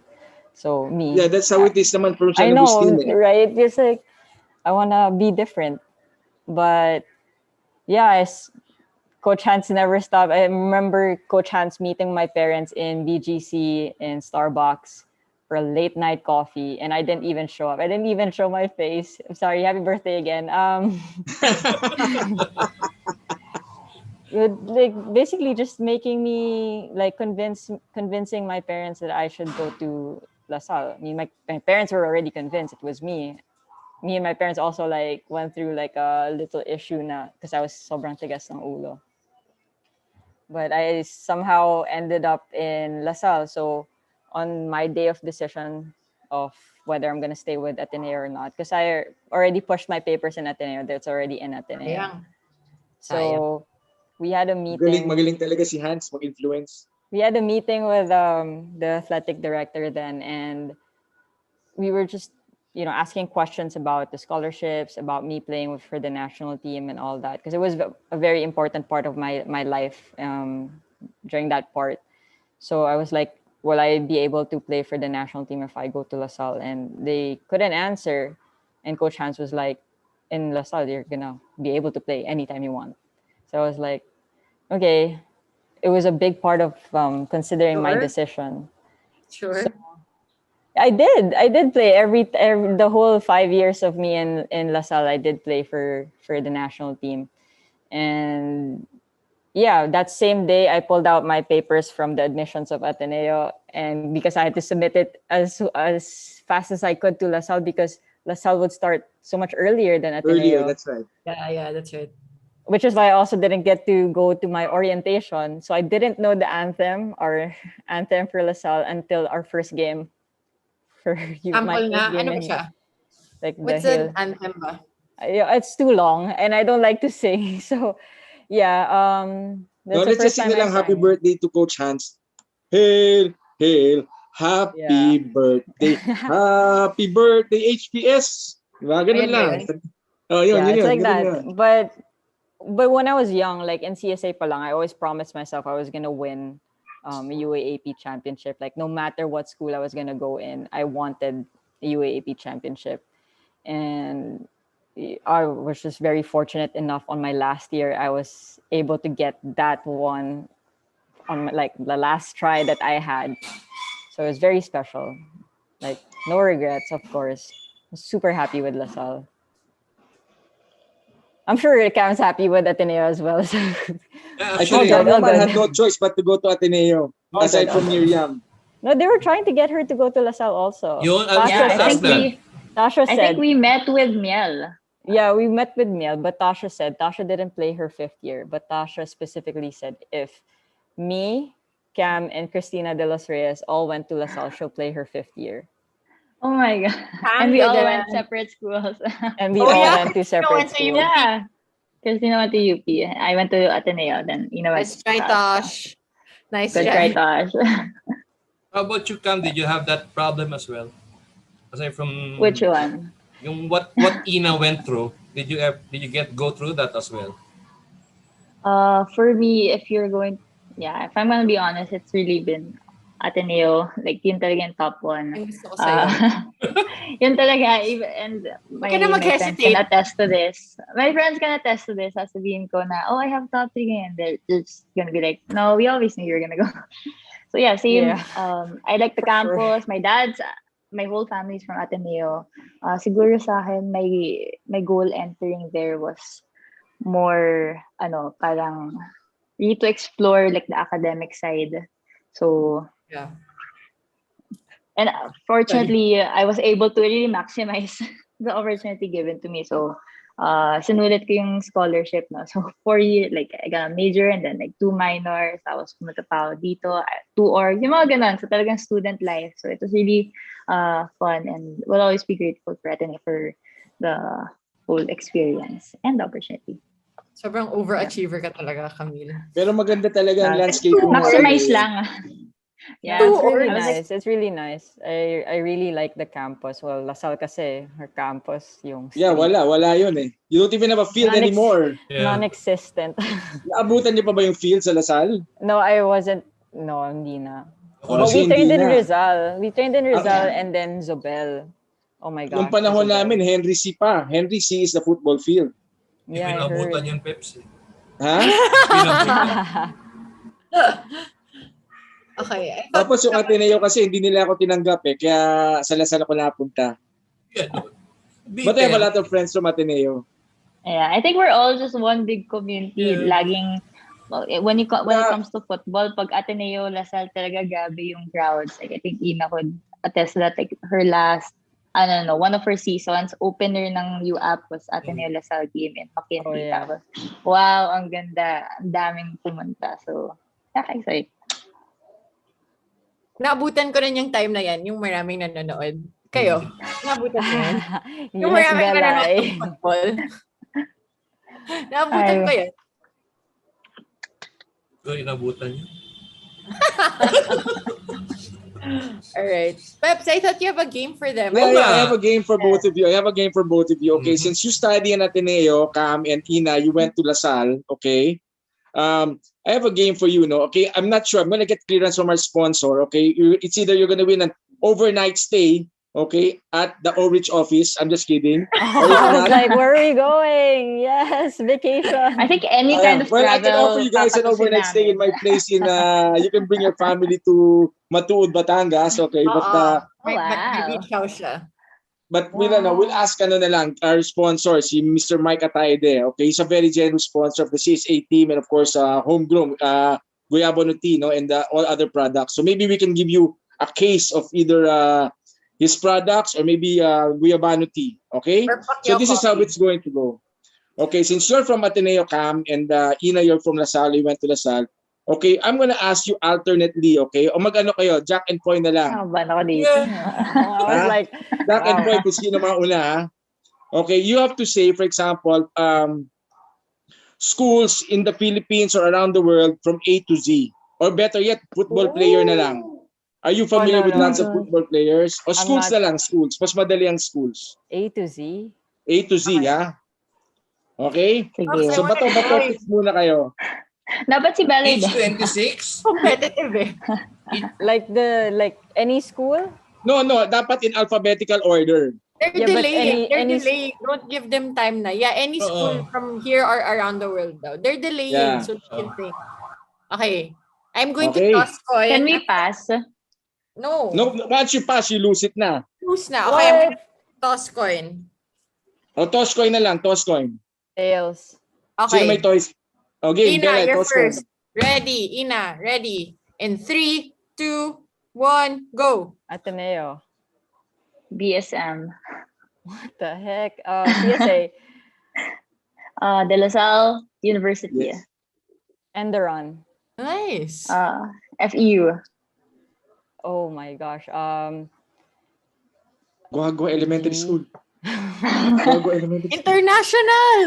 So me. Yeah, that's how it is naman from San I know, Agustin. right? Just like, I want to be different. But yeah, Coach Hans never stopped. I remember Coach Hans meeting my parents in BGC in Starbucks for a late night coffee, and I didn't even show up. I didn't even show my face. I'm sorry. Happy birthday again. Like basically just making me like convincing my parents that I should go to LaSalle. I mean, my parents were already convinced. It was me. Me and my parents also like went through like a little issue na because I was sobrang tigas ng ulo. But I somehow ended up in LaSalle. So on my day of decision of whether I'm going to stay with Ateneo or not, because I already pushed my papers in Ateneo. That's already in Ateneo. Yeah. So we had a meeting. Magaling talaga si Hans mag-influence. We had a meeting with the athletic director then, and we were just asking questions about the scholarships, about me playing for the national team and all that, because it was a very important part of my life during that part. So I was like, will I be able to play for the national team if I go to LaSalle? And they couldn't answer. And Coach Hans was like, in LaSalle, you're going to be able to play anytime you want. So I was like, okay. It was a big part of considering my decision. Sure. So, I did play the whole 5 years of me in LaSalle. I did play for the national team. And yeah, that same day I pulled out my papers from the admissions of Ateneo, and because I had to submit it as fast as I could to LaSalle, because LaSalle would start so much earlier than Earlier, Ateneo, that's right. Yeah, that's right. which is why I also didn't get to go to my orientation. So I didn't know the anthem or anthem for LaSalle until our first game. For my Sample first nga, game ano ba in siya? like the What's hill. an anthem ba? Yeah, it's too long and I don't like to sing. So yeah, No, that's the let's just first sing time I nilang happy sang. birthday to Coach Hans. Hail, hail, happy Yeah. birthday, happy birthday, HPS. Diba? Ganun Ayun ba lang. yun? Oh, yun, Yeah, yun, it's yun. like Ganun that. yun. But when I was young, like in CSA pa lang, I always promised myself I was gonna win UAAP championship. Like no matter what school I was gonna go in, I wanted a UAAP championship. And I was just very fortunate enough on my last year, I was able to get that one on like the last try that I had. So it was very special. Like no regrets, of course. I'm super happy with LaSalle. I'm sure Cam's happy with Ateneo as well. So I think good, Cam all naman good. had no choice but to go to Ateneo. Aside from Miriam. no, they were trying to get her to go to LaSalle also. Yun, I was Yeah, gonna I ask think that. Tasha I said, think we met with Miel. yeah, we met with Miel, but Tasha said Tasha didn't play her 5th year, but Tasha specifically said if me, Cam, and Christina de los Reyes all went to LaSalle, she'll play her 5th year. Oh my god. Pam And we all didn't. went separate schools. And we Oh, all yeah? went to You separate went to schools. Yeah. Christina went to UP. I went to Ateneo. Then went Nice try, Tosh. Nice Good try, try. Tosh. How about you, Cam? Did you have that problem as well? Aside from Which one? yung what Ina went through, did you go through that as well? For me, if I'm gonna be honest, it's really been Ateneo. Like yun talaga yung top one. Ang gusto ko sa'yo. Yun talaga. And Huwag ka na my friends mag-hesitate. can attest to this. My friends can attest to this. Sasabihin ko na, oh, I have top 3 ngayon. They're just gonna be like, no, we always knew you were gonna go. So yeah, same. Yeah. I like the For sure. campus. My whole family's from Ateneo. Siguro sa akin, my goal entering there was more, parang really to explore like the academic side. So Yeah. and fortunately, I was able to really maximize the opportunity given to me. So, sinulit ko yung scholarship, no? So, 4 years, like, I got a major and then like 2 minors. Tapos pumunta pa ako dito, 2 orgs, yung mga ganun. So, talagang student life. So, it was really fun and will always be grateful for Ateneo for the whole experience and the opportunity. Sobrang overachiever ka talaga, Camille. Pero maganda talaga ang landscape. Maximize lang. Yeah, Two it's really orgs. nice. It's really nice. I really like the campus. Well, LaSalle kasi, her campus, yung Yeah, street, wala yun eh. You don't even have a field anymore. Yeah. non-existent. Naabutan niyo pa ba yung field sa Lasal? No, I wasn't. No, hindi na. Ako But kasi we trained hindi in na. Rizal. We trained in Rizal Okay. and then Zobel. Oh my gosh. Yung panahon Zobel. namin, Henry C pa. Henry C is the football field. Hindi Yeah, ko I inabutan heard. yung Pepsi. Ha? Pinabutan. Okay. Tapos yung Ateneo kasi hindi nila ako tinanggap eh. Kaya sa Lasal ako napunta. Yeah, no. But I have a lot of friends from Ateneo. Yeah, I think we're all just one big community. Yeah. Laging, when it comes to football, pag Ateneo, Lasal talaga grabe yung crowds. Like, I think Ina could attest to that. Like, her last, one of her seasons, opener ng UAP was Ateneo Lasal game in McKinley. Oh, yeah. Tapos, wow, ang ganda. Ang daming pumunta. So, excited. Naabutan ko rin yung time na yan, yung maraming nanonood. Kayo, naabutan ko yan. Yung Yes, maraming nanonood Belay. ng football. Naabutan ko yan. So, inabutan niyo. Alright. Peps, I thought you have a game for them. Yeah, Wala. I have a game for both of you. Okay, since you study in Ateneo, Cam and Ina, you went to Lasal. Okay. I have a game for you, no? Okay, I'm not sure. I'm gonna get clearance from our sponsor. Okay, it's either you're gonna win an overnight stay, okay, at the Orich office. I'm just kidding. I was like, where are we going? Yes, vacation. I think any kind of Well, I can travel. offer you guys an papatusin overnight stay in namin. my place in. You can bring your family to Matuod, Batangas. Okay, but May Wow. beach house siya. But we'll ask na lang, our sponsor, si Mr. Mike Ataide. Okay, he's a very generous sponsor of the CSA team and of course, homegrown Guyabano tea, no, and all other products. So maybe we can give you a case of either his products or maybe Guyabano tea. Okay, so this is how it's going to go. Okay, since you're from Ateneo, Cam, and Ina, you're from LaSalle, you went to LaSalle. Okay, I'm gonna ask you alternately, okay? O mag-ano kayo, Jack and Poy na lang. Ban ako dito. I was like, Jack and wow. Poy, kung sino mauna, ha? Okay, you have to say, for example, schools in the Philippines or around the world from A to Z. Or better yet, football player na lang. Are you familiar with lots of football players? O schools na lang, schools. Mas madali ang schools. A to Z? A to Z, ha? Okay? Sige. So, bato picks muna kayo. Dapat si Bella. Age 26? Competitive eh. Like any school? No, dapat in alphabetical order. They're Yeah, but delaying. any Don't give them time na. Yeah, any school from here or around the world daw. They're delaying Yeah. so they can think. Okay. I'm going Okay. to toss coin. Can we pass? No. No, once you pass, you lose it na. Lose na. Okay, I'm going to toss coin. O, toss coin na lang, toss coin. Tails. Okay. Sino may toys? Okay, Ina, Bella, you're toss coin. first. Ready. Ina, ready. In 3, 2, 1, go. Ateneo. BSM. What the heck? CSA. De La Salle University. Yes. Enderon. Nice. FEU. Oh my gosh. Guagua Elementary School. Guagua Elementary School. International.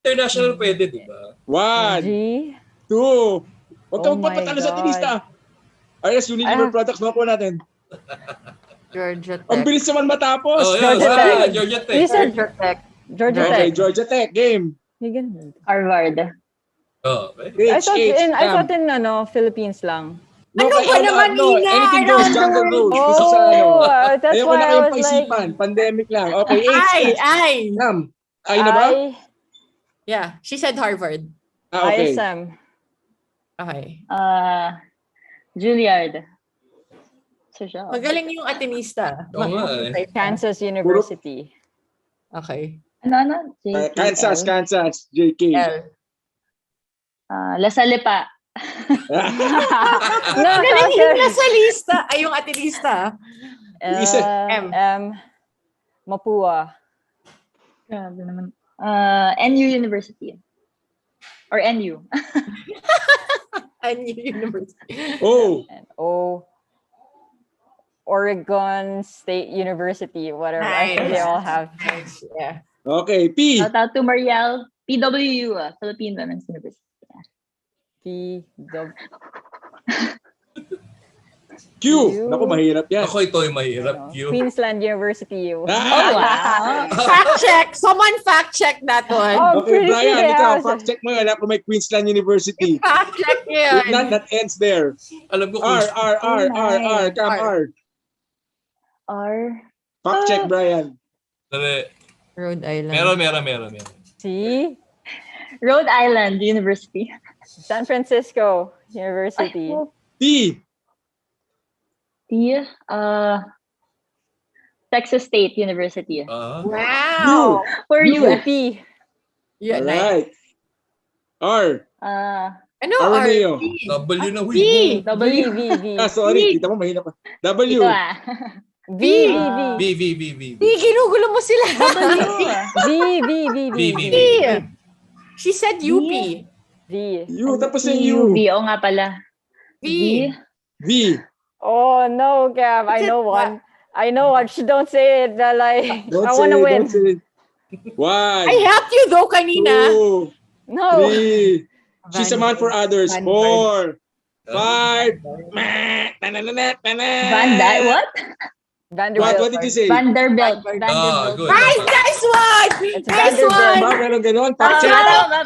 International pwede, di ba? 1, G. 2. Huwag ka Oh magpapatalo my sa tinista. RS Unilever products, makuha natin. Georgia Tech. Ang bilis naman matapos. Oh, yeah. Georgia Tech. Georgia Tech. You said Georgia Tech. Georgia Okay, Tech. Georgia Tech, game. Harvard. Oh, okay. I H, thought H, I Cam. thought in Philippines lang. No, Ano ba naman, Ina? anything goes, jungle rules. This is Oh, that's Ayoko why na I kayong was like, paisipan. Pandemic lang. Okay, H, H. Ay. Cam. Ay na ba? Yeah, she said Harvard. Okay. ISM. Okay. Juilliard. Social. Magaling yung Atenista. Oo nga eh. Kansas University. Okay. Ano? Kansas, JK. L. La Salle pa. No, Magaling yung nasa lista. Ay, yung Atenista. Isa. M. Mapua. Grabe naman. NU University. Or NU. And University. Oh. And Oregon State University, whatever. I think they all have. Nice. Yeah. Okay, P. Shout out to Mariel. PWU, Philippine Women's University. Q. Naku, mahirap yan. Ako ito yung mahirap. Q. Queensland University. Oh, wow. Fact check. Someone fact check that one. Oh, Okay, pretty Brian, sure they ikaw, have. fact check mo yan kung may Queensland University. Fact check If yun. not, that ends there. Alam ko R, kung... R, R, R, R, Cam, R. R. Fact check, Brian. Dali. Rhode Island. Meron. See? Rhode Island University. San Francisco University. T. T. Texas State University. Wow. For you. UP. Yeah, nice. Alright. R. Ano? Araneo. W na B. huy. W. V. Sorry, kita mo mahirap pa. W. Ito V. B. Di, ginugulo mo sila. V. B. She said UP. V. U, tapos yung U. V. Oo nga pala. V. V. Oh no, Gab. I know one. I know one. Don't say it. Like, Don't I say want to it, win. don't say it. 1, I helped you though kanina. 2, No. 3. She's a man for others. 4, 5. What? Vanderbilt. What did you say? Vanderbilt. Ah, good. Nice one! It's Nice Vanderbilt. Ba, one! meron ganon? Fact check.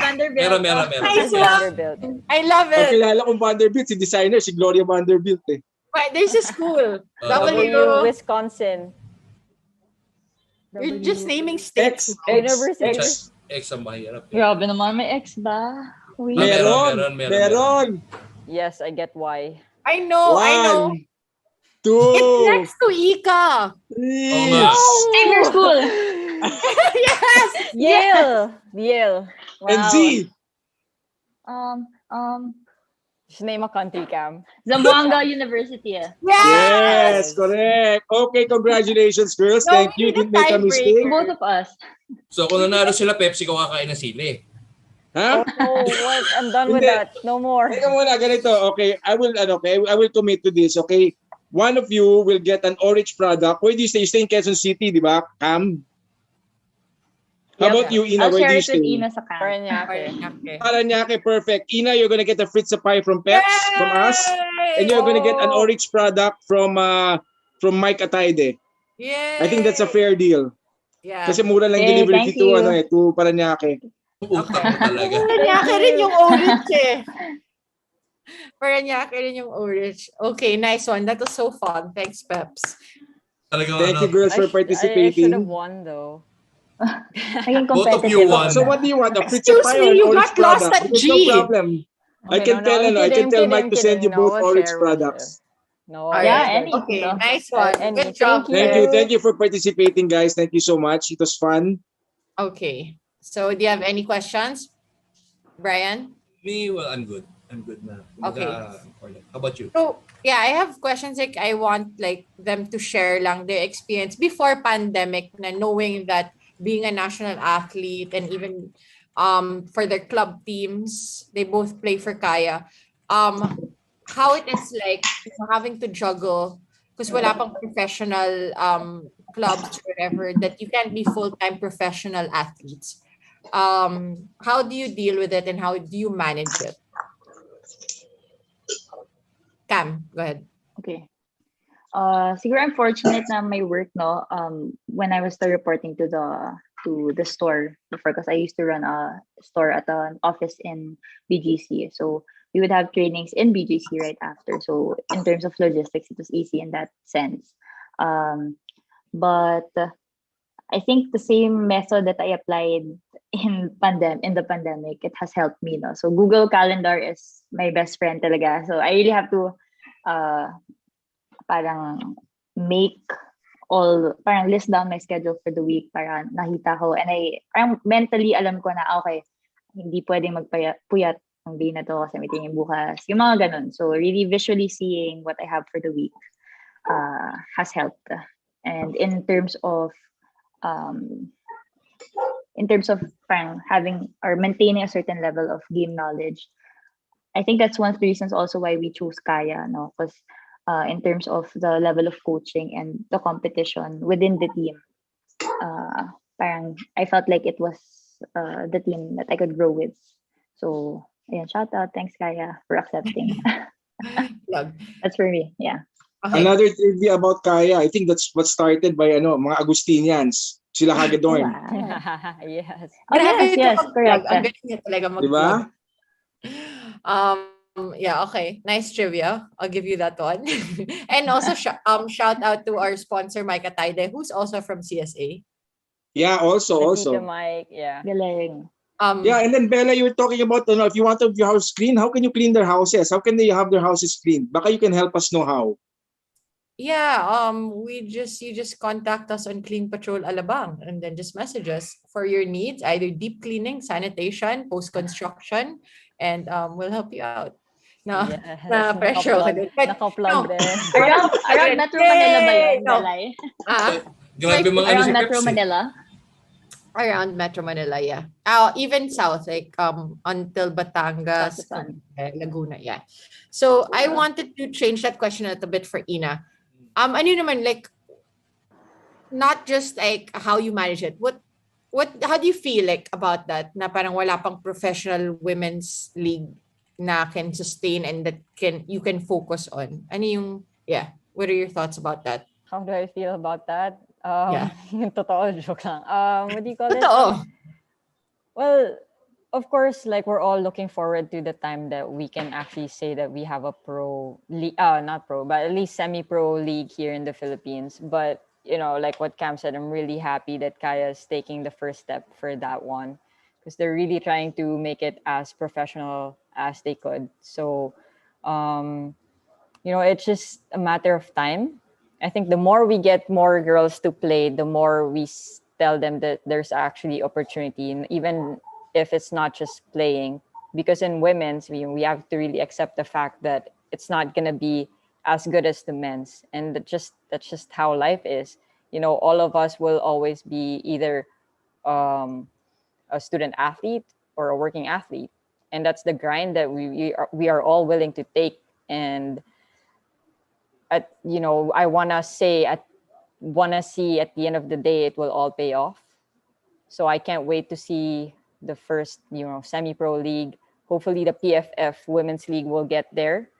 Vanderbilt. Meron. Nice It's one! Vanderbilt. I love Ang it. kilala kong Vanderbilt, si designer, si Gloria Vanderbilt eh. Wait, there's a school. W. Wisconsin. You're just naming X. states. University. X ang mahirap. Grabe naman, may X ba? Meron. Meron. Yes, I get why. I know. 1, 2, Next to Ika. Oo nga. Save your school. Yes. Yale. and Wow. Z. Just name a country, Cam. Zamboanga University. Yes, correct. Okay, congratulations, girls. No, Thank we you. need a Didn't make a tiebreaker. mistake. Both of us. So kung nanalo sila, Pepsi ko kakain ng sili. Ha? Oh, what? I'm done with Hindi. that. No more. Teka muna, ganito. Okay, I will commit to this, okay? One of you will get an orange product. Where do you stay? You stay in Quezon City, di ba? Cam? How about you, Ina? I'll Where do share you it with stay? Ina sa camp. Paranaque. Paranaque, perfect. Ina, you're gonna get a fritza pie from Peps, from us. And you're gonna get an orange product from Mike Atayde. Yay. I think that's a fair deal. Yeah. Kasi mura lang Yay, delivery thank to, you. to Paranaque. Utang mo talaga. Paranaque rin yung orange eh. Paranaque rin yung orange. Okay, nice one. That was so fun. Thanks, Peps. Talagang Thank you, girls, for I should participating. have won, though. Naging Both of you competitive. won. So what do you want? A fritza Excuse pie me, or an you orange got lost product? at There's G. no problem. I can tell Mike to send you both orange products. No. Yeah, I- any. Okay, No. nice one. Any. Good job. Thank you for participating, guys. Thank you so much. It was fun. Okay. So, do you have any questions, Brian? Me, well, I'm good. I'm good na. Okay. How about you? So, yeah, I have questions like I want like them to share lang their experience before pandemic na knowing that being a national athlete and even for their club teams, they both play for Kaya. How it is like having to juggle because wala pang professional clubs or whatever that you can't be full-time professional athletes. How do you deal with it and how do you manage it? Cam, go ahead. Okay. Siguro I'm fortunate na my work, no, when I was still reporting to the store before, because I used to run a store at an office in BGC. So we would have trainings in BGC right after. So in terms of logistics, it was easy in that sense. But I think the same method that I applied in the pandemic, it has helped me, no. So Google Calendar is my best friend talaga. So I really have to parang list down my schedule for the week para nakita ko, and parang mentally alam ko na okay, hindi pwedeng magpuyat ng day na to kasi may training bukas, yung mga ganun. So really visually seeing what I have for the week has helped. And in terms of parang having or maintaining a certain level of game knowledge, I think that's one of the reasons also why we choose Kaya, no, because in terms of the level of coaching and the competition within the team, parang I felt like it was the team that I could grow with. So, ayan, shout out, thanks Kaya for accepting. That's for me, yeah. Okay. Another trivia about Kaya, I think that's what started by mga Agustinians. Sila Hagedorn. Wow. Yes. Oh, yes, correct. Ang galing niya talaga mag-vlog. Diba? Yeah, okay. Nice trivia. I'll give you that one. And also shout out to our sponsor Mike Atayde, who's also from CSA. Yeah, also. Tita Mike, yeah. Galing. Yeah, and then Bella, you were talking about, if you want to have your house clean, how can you clean their houses? How can they have their houses clean? Baka you can help us know how. Yeah, you just contact us on Clean Patrol Alabang and then just message us for your needs, either deep cleaning, sanitation, post-construction, and we'll help you out. No, Yes, na pressure ako din. But naka-plug din. Around Metro Manila ba yun, No. Belay? Grabe mga Around si Metro Peps eh. Manila? Around Metro Manila, yeah. Even south, like until Batangas, South Luzon. Laguna, yeah. So I wanted to change that question a little bit for Ina. Ano naman, like, not just like how you manage it. How do you feel like about that? Na parang wala pang professional women's league na can sustain and that you can focus on. What are your thoughts about that? How do I feel about that? Yeah. Totoo, joke lang. What do you call it? Totoo. Well, of course, like we're all looking forward to the time that we can actually say that we have a pro league, not pro, but at least semi-pro league here in the Philippines. But, like what Cam said, I'm really happy that Kaya is taking the first step for that one because they're really trying to make it as professional as they could. So, it's just a matter of time. I think the more we get more girls to play, the more we tell them that there's actually opportunity, and even if it's not just playing, because in women's, we have to really accept the fact that it's not gonna be as good as the men's, and that's just how life is. All of us will always be either um, a student athlete or a working athlete, and that's the grind that we are all willing to take. And I wanna see at the end of the day it will all pay off. So I can't wait to see the first semi-pro league. Hopefully the PFF Women's League will get there.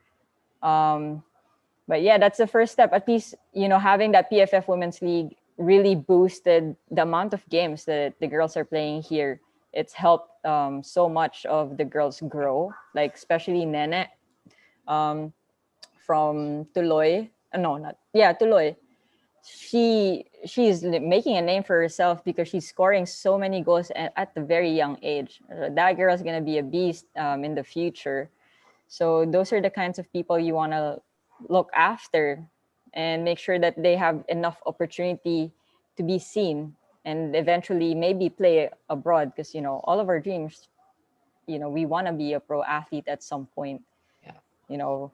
But yeah, that's the first step. At least having that PFF Women's League really boosted the amount of games that the girls are playing here. It's helped so much of the girls grow, like especially Nene from Tuloy. No, not yeah, Tuloy. She's making a name for herself because she's scoring so many goals at the very young age. That girl is gonna be a beast in the future. So those are the kinds of people you want to look after and make sure that they have enough opportunity to be seen and eventually maybe play abroad, because all of our dreams, we want to be a pro athlete at some point. Yeah.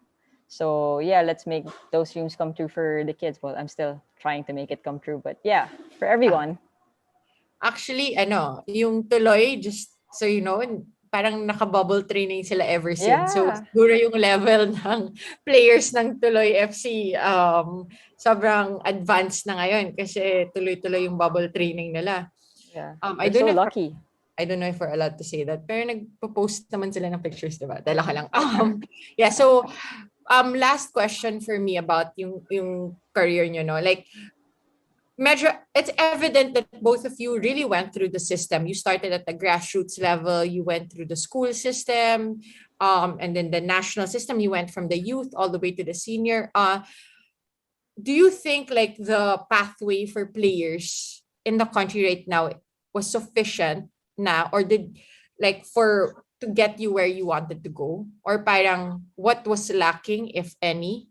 So yeah, let's make those dreams come true for the kids. Well, I'm still trying to make it come true, but yeah, for everyone. Actually, yung Tuloy, just so you know, parang naka-bubble training sila ever since. So, Yeah. siguro yung level ng players ng Tuloy FC, sobrang advanced na ngayon kasi tuloy-tuloy yung bubble training nila. Yeah. I They're don't so know lucky. I don't know if we're allowed to say that, pero nagpo-post naman sila ng pictures, diba? Dala ka lang. Yeah, so, last question for me about yung career nyo, no? Like, it's evident that both of you really went through the system. You started at the grassroots level, you went through the school system, and then the national system. You went from the youth all the way to the senior. Do you think like the pathway for players in the country right now was sufficient now, or did like for to get you where you wanted to go, or parang what was lacking, if any,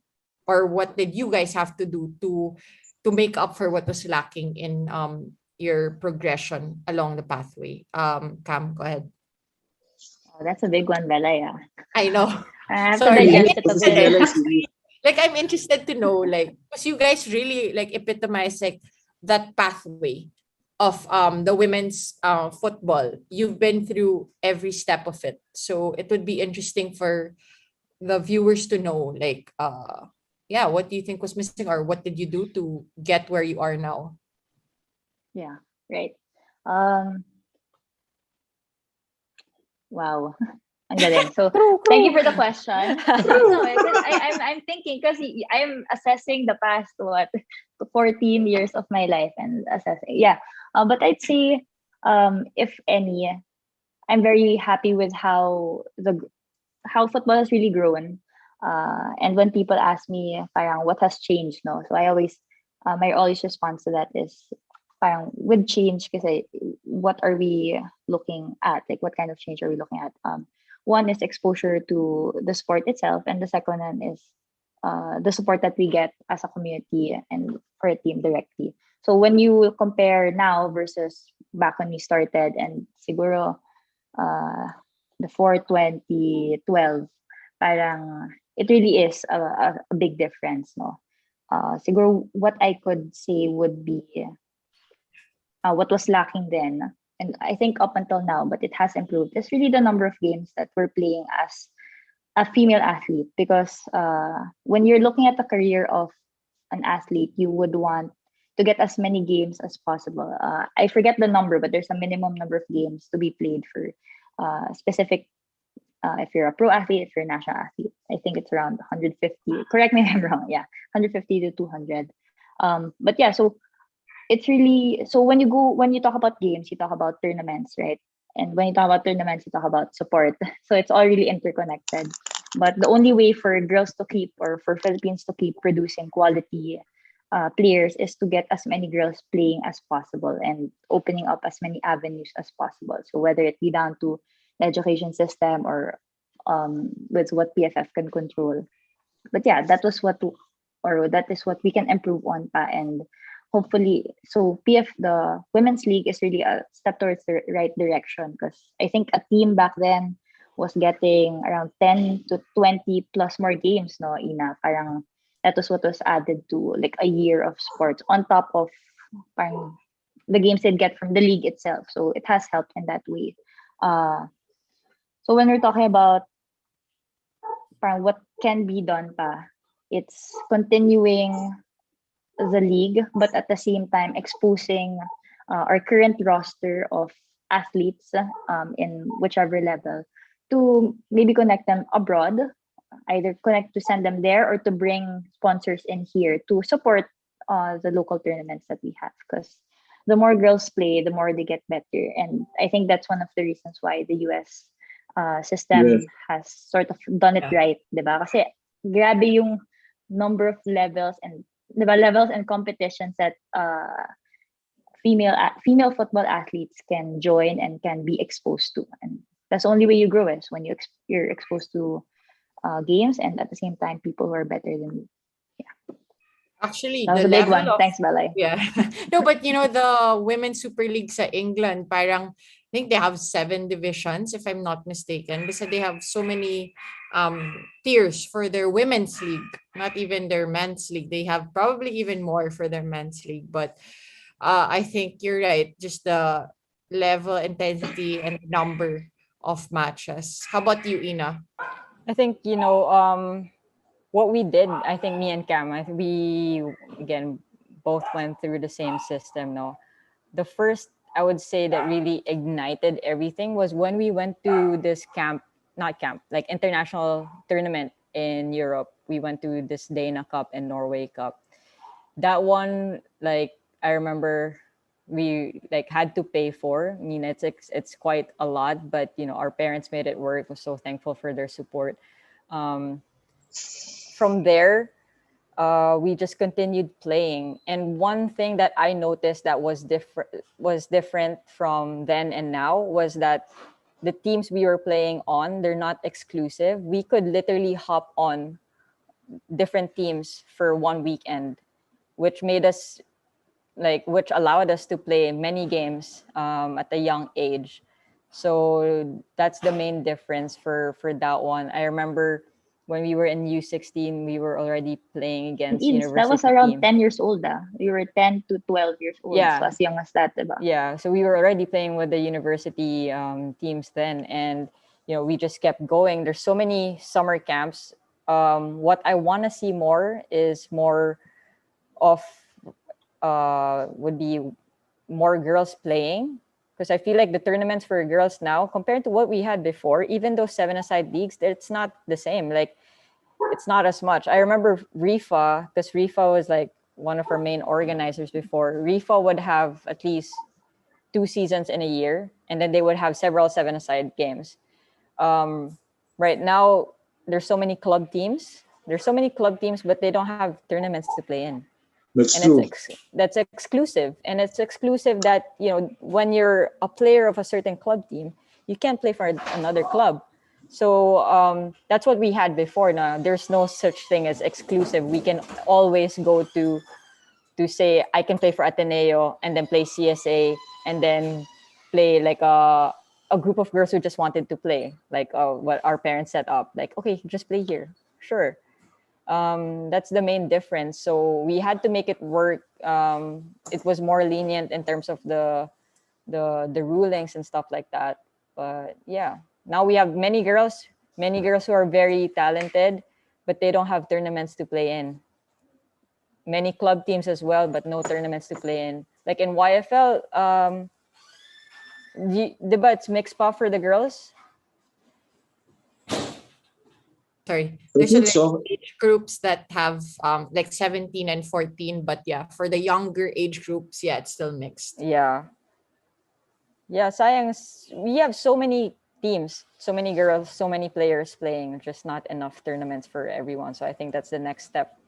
or what did you guys have to do to make up for what was lacking in your progression along the pathway? Cam, go ahead. Oh, that's a big one, Bella. Yeah. I know. I have to Sorry. digest it a bit. Like, I'm interested to know, like, because you guys really like epitomize like that pathway of the women's football. You've been through every step of it, so it would be interesting for the viewers to know, like, yeah, what do you think was missing, or what did you do to get where you are now? Yeah, right. Wow. Ang galing. So, thank you for the question. No, I'm thinking because I'm assessing the past 14 years of my life and assessing. Yeah. But I'd say, if any, I'm very happy with how football has really grown. And when people ask me, parang, what has changed, no? So my always response to that is, parang, with change, kasi what are we looking at? Like, what kind of change are we looking at? One is exposure to the sport itself, and the second one is the support that we get as a community and for a team directly. So when you compare now versus back when we started, and siguro before 2012, parang it really is a big difference, no? Siguro what I could say would be what was lacking then, and I think up until now, but it has improved, is really the number of games that we're playing as a female athlete. Because when you're looking at the career of an athlete, you would want to get as many games as possible. I forget the number, but there's a minimum number of games to be played for specific. If you're a pro athlete, if you're a national athlete, I think it's around 150. Correct me if I'm wrong. Yeah, 150 to 200. But yeah, so it's really, so when you talk about games, you talk about tournaments, right? And when you talk about tournaments, you talk about support. So it's all really interconnected. But the only way for girls to keep, or for Philippines to keep producing quality players, is to get as many girls playing as possible and opening up as many avenues as possible. So whether it be down to the education system, or with what PFF can control. but yeah, that is what we can improve on pa, and hopefully, so PF, the women's league, is really a step towards the right direction, because I think a team back then was getting around 10 to 20 plus more games, no, Ina, parang that was what was added to like a year of sports on top of parang the games they'd get from the league itself, so it has helped in that way. So when we're talking about parang what can be done pa, it's continuing the league, but at the same time exposing our current roster of athletes in whichever level, to maybe connect them abroad, either connect to send them there or to bring sponsors in here to support the local tournaments that we have. Because the more girls play, the more they get better. And I think that's one of the reasons why the US Yes. system has sort of done it Yeah. right, diba? Kasi grabe yung number of levels and diba, levels and competitions that female football athletes can join and can be exposed to, and that's the only way you grow is when you're exposed to games, and at the same time people who are better than you. Actually, That was the a big level one. of Thanks, Balay. yeah. No, but you know the Women's Super League sa England, parang I think they have 7 divisions if I'm not mistaken. Because they have so many tiers for their women's league, not even their men's league. They have probably even more for their men's league. But I think you're right. Just the level, intensity, and number of matches. How about you, Ina? I think, what we did, I think me and Cam, we again both went through the same system. No, the first I would say that really ignited everything was when we went to this not camp, like international tournament in Europe. We went to this Dana Cup and Norway Cup. That one, like I remember, we like had to pay for. I mean, it's quite a lot, but our parents made it work. We're so thankful for their support. Um, from there, we just continued playing. And one thing that I noticed that was different from then and now was that the teams we were playing on, they're not exclusive. We could literally hop on different teams for one weekend, which made us which allowed us to play many games at a young age. So that's the main difference for that one. I remember when we were in U16, we were already playing And against Ins, that was university around teams. 10 years old. We were 10 to 12 years old. So Yeah, as young as that, diba? yeah. So we were already playing with the university teams then, and we just kept going. There's so many summer camps. What I want to see more is more of would be more girls playing, because I feel like the tournaments for girls now compared to what we had before, even those 7-a-side leagues, it's not the same. Like it's not as much. I remember Rifa, because Rifa was like one of our main organizers before. Rifa would have at least 2 seasons in a year, and then they would have several 7-a-side games. Right now, there's so many club teams. There's so many club teams, but they don't have tournaments to play in, That's and true. that's exclusive. And it's exclusive that when you're a player of a certain club team, you can't play for another club. So that's what we had before. Now there's no such thing as exclusive. We can always go to say I can play for Ateneo and then play CSA and then play like a group of girls who just wanted to play, like what our parents set up. Like, okay, just play here. Sure. That's the main difference. So we had to make it work. It was more lenient in terms of the rulings and stuff like that. But yeah, now we have many girls who are very talented, but they don't have tournaments to play in. Many club teams as well, but no tournaments to play in. Like in YFL, diba it's mixed pa for the girls? Sorry, I there's think already so. age groups that have like 17 and 14, but yeah, for the younger age groups, yeah, it's still mixed. Yeah. Yeah, sayang, we have so many teams, so many girls, so many players playing, just not enough tournaments for everyone. So I think that's the next step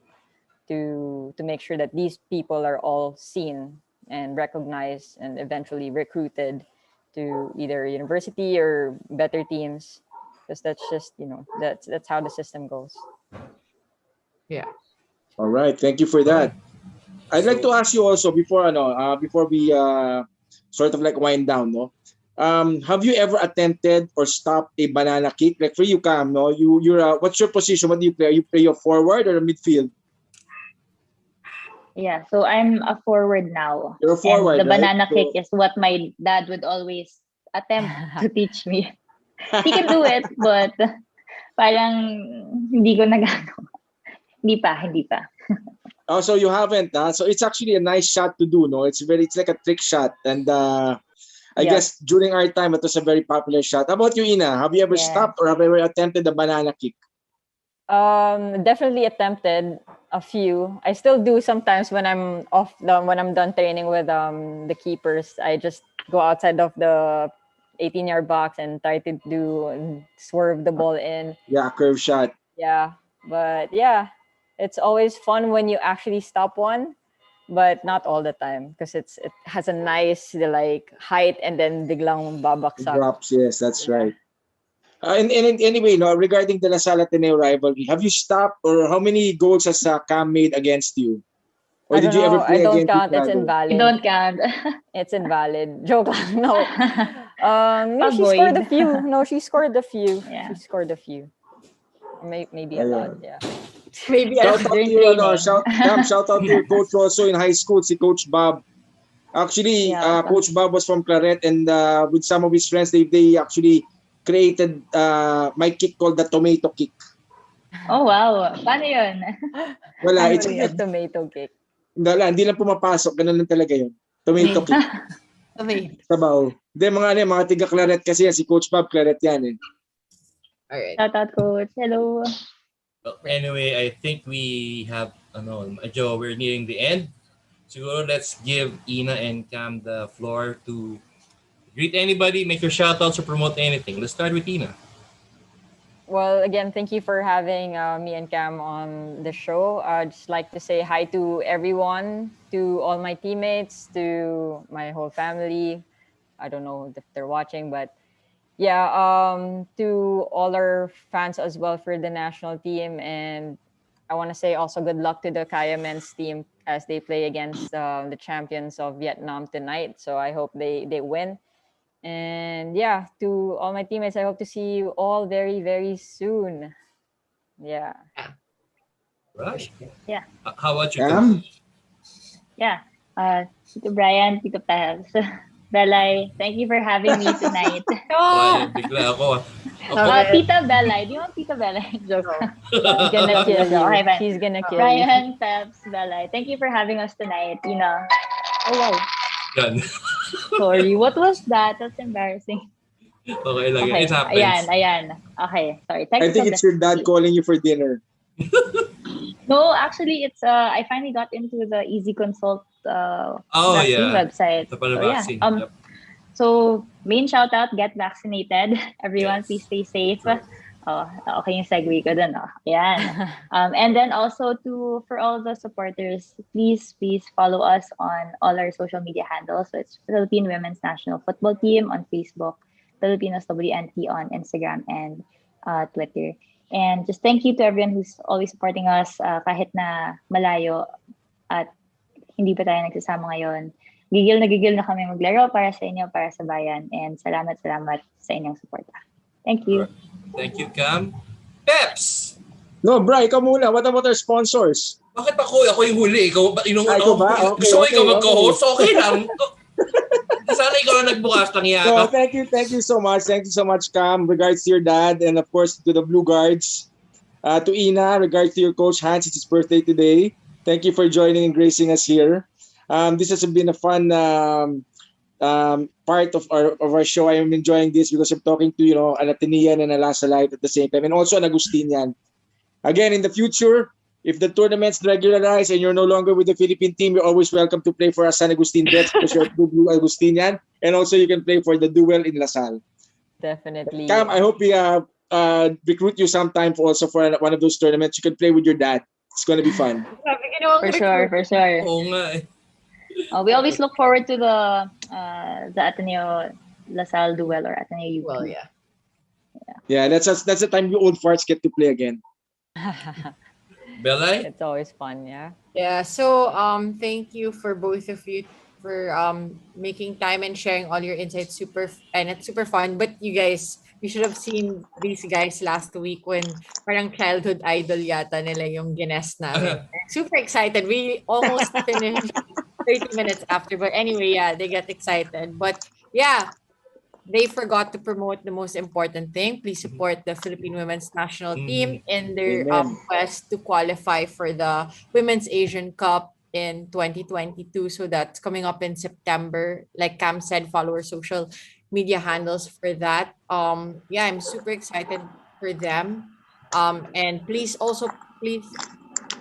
to make sure that these people are all seen and recognized and eventually recruited to either university or better teams, because that's just that's how the system goes. Yeah. All right, thank you for that. I'd like to ask you also before we sort of like wind down, no. Have you ever attempted or stopped a banana kick? Like for you, Cam, no, you're what's your position? What do you play? You play a forward or a midfield? Yeah, so I'm a forward now. You're a And forward, the right? banana kick is what my dad would always attempt to teach me. He can do it, but parang hindi ko nagagawa. Hindi pa. Oh, so you haven't, so it's actually a nice shot to do, no? It's like a trick shot, and I Yeah. guess during our time it was a very popular shot. How about you, Ina? Have you ever Yeah. stopped or have you ever attempted a banana kick? Definitely attempted a few. I still do sometimes when I'm when I'm done training with the keepers. I just go outside of the 18-yard box and try to swerve the ball in. Yeah, curve shot. Yeah, but yeah, it's always fun when you actually stop one, but not all the time because it has a nice like height and then biglang babaksak. Drops, yes, that's Yeah. right. And anyway, no, regarding the Lasal Ateneo rivalry, have you stopped or how many goals has Cam made against you? Or I did don't you ever know. play I don't against count. It's Ecuador? invalid. You don't count. It's invalid. Joke lang. No. No, she Pavoid. scored a few. No, she scored a few. Yeah. She scored a few. Maybe a Ayun. lot. Yeah. Maybe Shout out to During your training. shout out to your coach also in high school, si Coach Bob. Actually, Yeah. Coach Bob was from Claret, and with some of his friends, they actually created my kick called the tomato kick. Oh, wow. Paano yun? Wala, Ano it's yun? Tomato cake. hindi lang pumapasok, ganun lang talaga yun. Tomato kick. Okay. Sabaw. Hindi, mga tiga Claret kasi yan, si Coach Bob Claret yan eh. All right. Shout out, coach. Hello. Well, anyway, I think we have, Joe, we're nearing the end. So let's give Ina and Cam the floor to greet anybody, make your shoutouts or promote anything. Let's start with Ina. Well, again, thank you for having me and Cam on the show. I'd just like to say hi to everyone, to all my teammates, to my whole family. I don't know if they're watching, but yeah, to all our fans as well for the national team. And I want to say also good luck to the Kaya men's team as they play against the champions of Vietnam tonight. So I hope they win. And yeah, to all my teammates, I hope to see you all very, very soon. Yeah. Right. Yeah. How about you, Cam? Yeah. Tito Brian, Tito Pabs, Belay, thank you for having me tonight. Why, bigla ako. Tita Belay. Do you want Tita Belay? Joke. She's gonna kill you. Okay, fine. She's gonna kill you. Brian, Pabs, Belay, thank you for having us tonight. You know. Oh, wow. Yan. Sorry. What was that? That's embarrassing. Okay lang. Okay. It happens. Ayan. Okay. Sorry. I think it's your dad calling you for dinner. No, actually, it's I finally got into the Easy Consult vaccine website. Ito pala So, yeah. vaccine. Yep. So main shout out, get vaccinated. Everyone, please stay safe. Oh, okay yung segue ko dun. Oh. Yan. And then also for all the supporters, please follow us on all our social media handles. So it's Philippine Women's National Football Team on Facebook, Filipinos WNT on Instagram and Twitter. And just thank you to everyone who's always supporting us kahit na malayo at hindi pa tayo nagsasama ngayon. Gigil na kami maglaro para sa inyo, para sa bayan. And salamat sa inyong suporta. Thank you. Thank you, Cam. Peps! No, Bri, ikaw muna. What about our sponsors? Bakit ako? Ako yung huli. Ikaw ba? Ikaw ba? Okay, Gusto ko ikaw okay. mag-co-host? Okay lang. Sana ikaw na nagbukas ng So, yakap. thank you so much. Thank you so much, Cam. Regards to your dad and of course to the Blue Guards. To Ina, regards to your coach Hans, it's his birthday today. Thank you for joining and gracing us here. This has been a fun part of our show. I am enjoying this because I'm talking to an Atenean and a Lasalite at the same time, and also an Agustinian. Again, in the future, if the tournaments regularize and you're no longer with the Philippine team, you're always welcome to play for us San Agustin Bets because you're a Blue Agustinian, and also you can play for the duel in Lasal. Definitely. Cam, I hope we recruit you sometime also for one of those tournaments. You can play with your dad. It's going to be fun. For sure. Oo nga eh. We always look forward to the Ateneo Lasal duel or Ateneo UP. Well, yeah. Yeah, that's the time you old farts get to play again. Belay? It's always fun, yeah. Yeah, so thank you for both of you for making time and sharing all your insights. And it's super fun. But you guys, you should have seen these guys last week when parang childhood idol yata nila yung guest namin. Super excited. We almost finished 30 minutes after. But anyway, yeah, they get excited. But yeah, they forgot to promote the most important thing. Please support the Philippine women's national team in their quest to qualify for the Women's Asian Cup in 2022. So that's coming up in September. Like Cam said, follow our social media handles for that. Yeah, I'm super excited for them. And please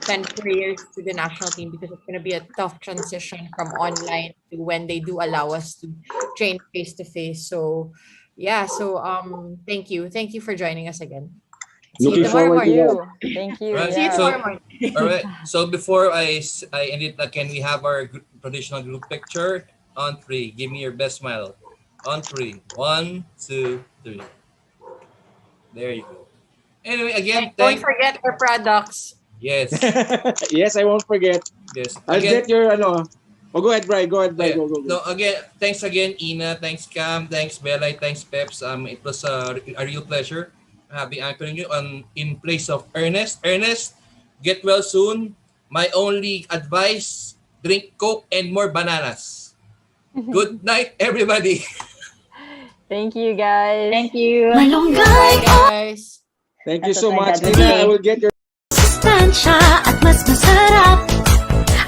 send prayers to the national team because it's going to be a tough transition from online to when they do allow us to train face to face. So yeah, thank you for joining us again. Looking forward to that. Thank you. Right. See you Yeah. tomorrow morning. All right. So before I end it, can we have our traditional group picture? On 3. Give me your best smile. On 3. 1, 2, 3. There you go. Anyway, again, Don't forget our products. Yes. Yes, I won't forget. Yes. I'll get your ano. Oh, go ahead, Bri. Go ahead, Bri. Yeah. Go. No, again, thanks again, Ina. Thanks, Cam. Thanks, Belay. Thanks, Peps. It was a real pleasure having anchoring you in place of Ernest. Ernest, get well soon. My only advice: drink Coke and more bananas. Good night, everybody. Thank you, guys. Thank you. Malunggay o Guys. Thank you That's so what I much. got Ina, I today. will get your sustansya at mas masarap.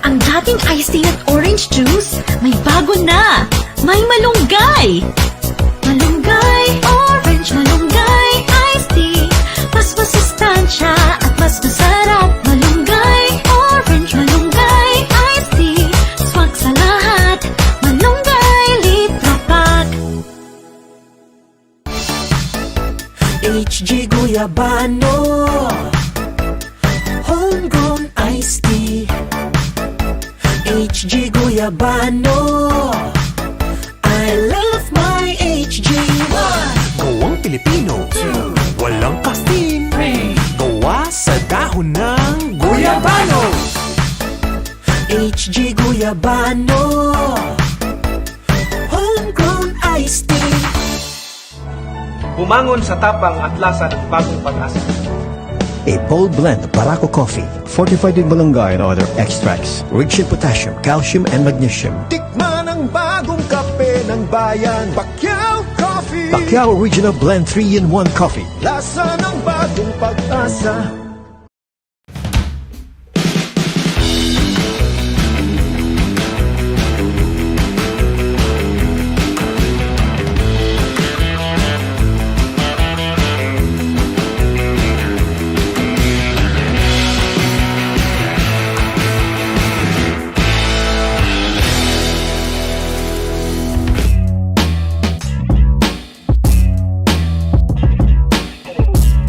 Ang dating iced tea at orange juice, may bago na. May malunggay. Malunggay, orange malunggay, iced tea. Mas masustansya at mas masarap. Malunggay, orange malunggay, iced tea. Swag sa lahat. Malunggay, litro pack. HG Guyabano, homegrown iced tea. HG Guyabano, I love my HG. Gawang Pilipino. 2. Walang kastin. 3. Gawa sa dahon ng guyabano. HG Guyabano, homegrown iced tea. Bumangon sa tapang at lasa ng bagong pag-asa. A bold blend of Barako coffee, fortified with malunggay and other extracts, rich in potassium, calcium, and magnesium. Tikman ang bagong kape ng bayan. Pacquiao Coffee. Pacquiao Original Blend 3-in-1 Coffee. Lasa ng bagong pag-asa.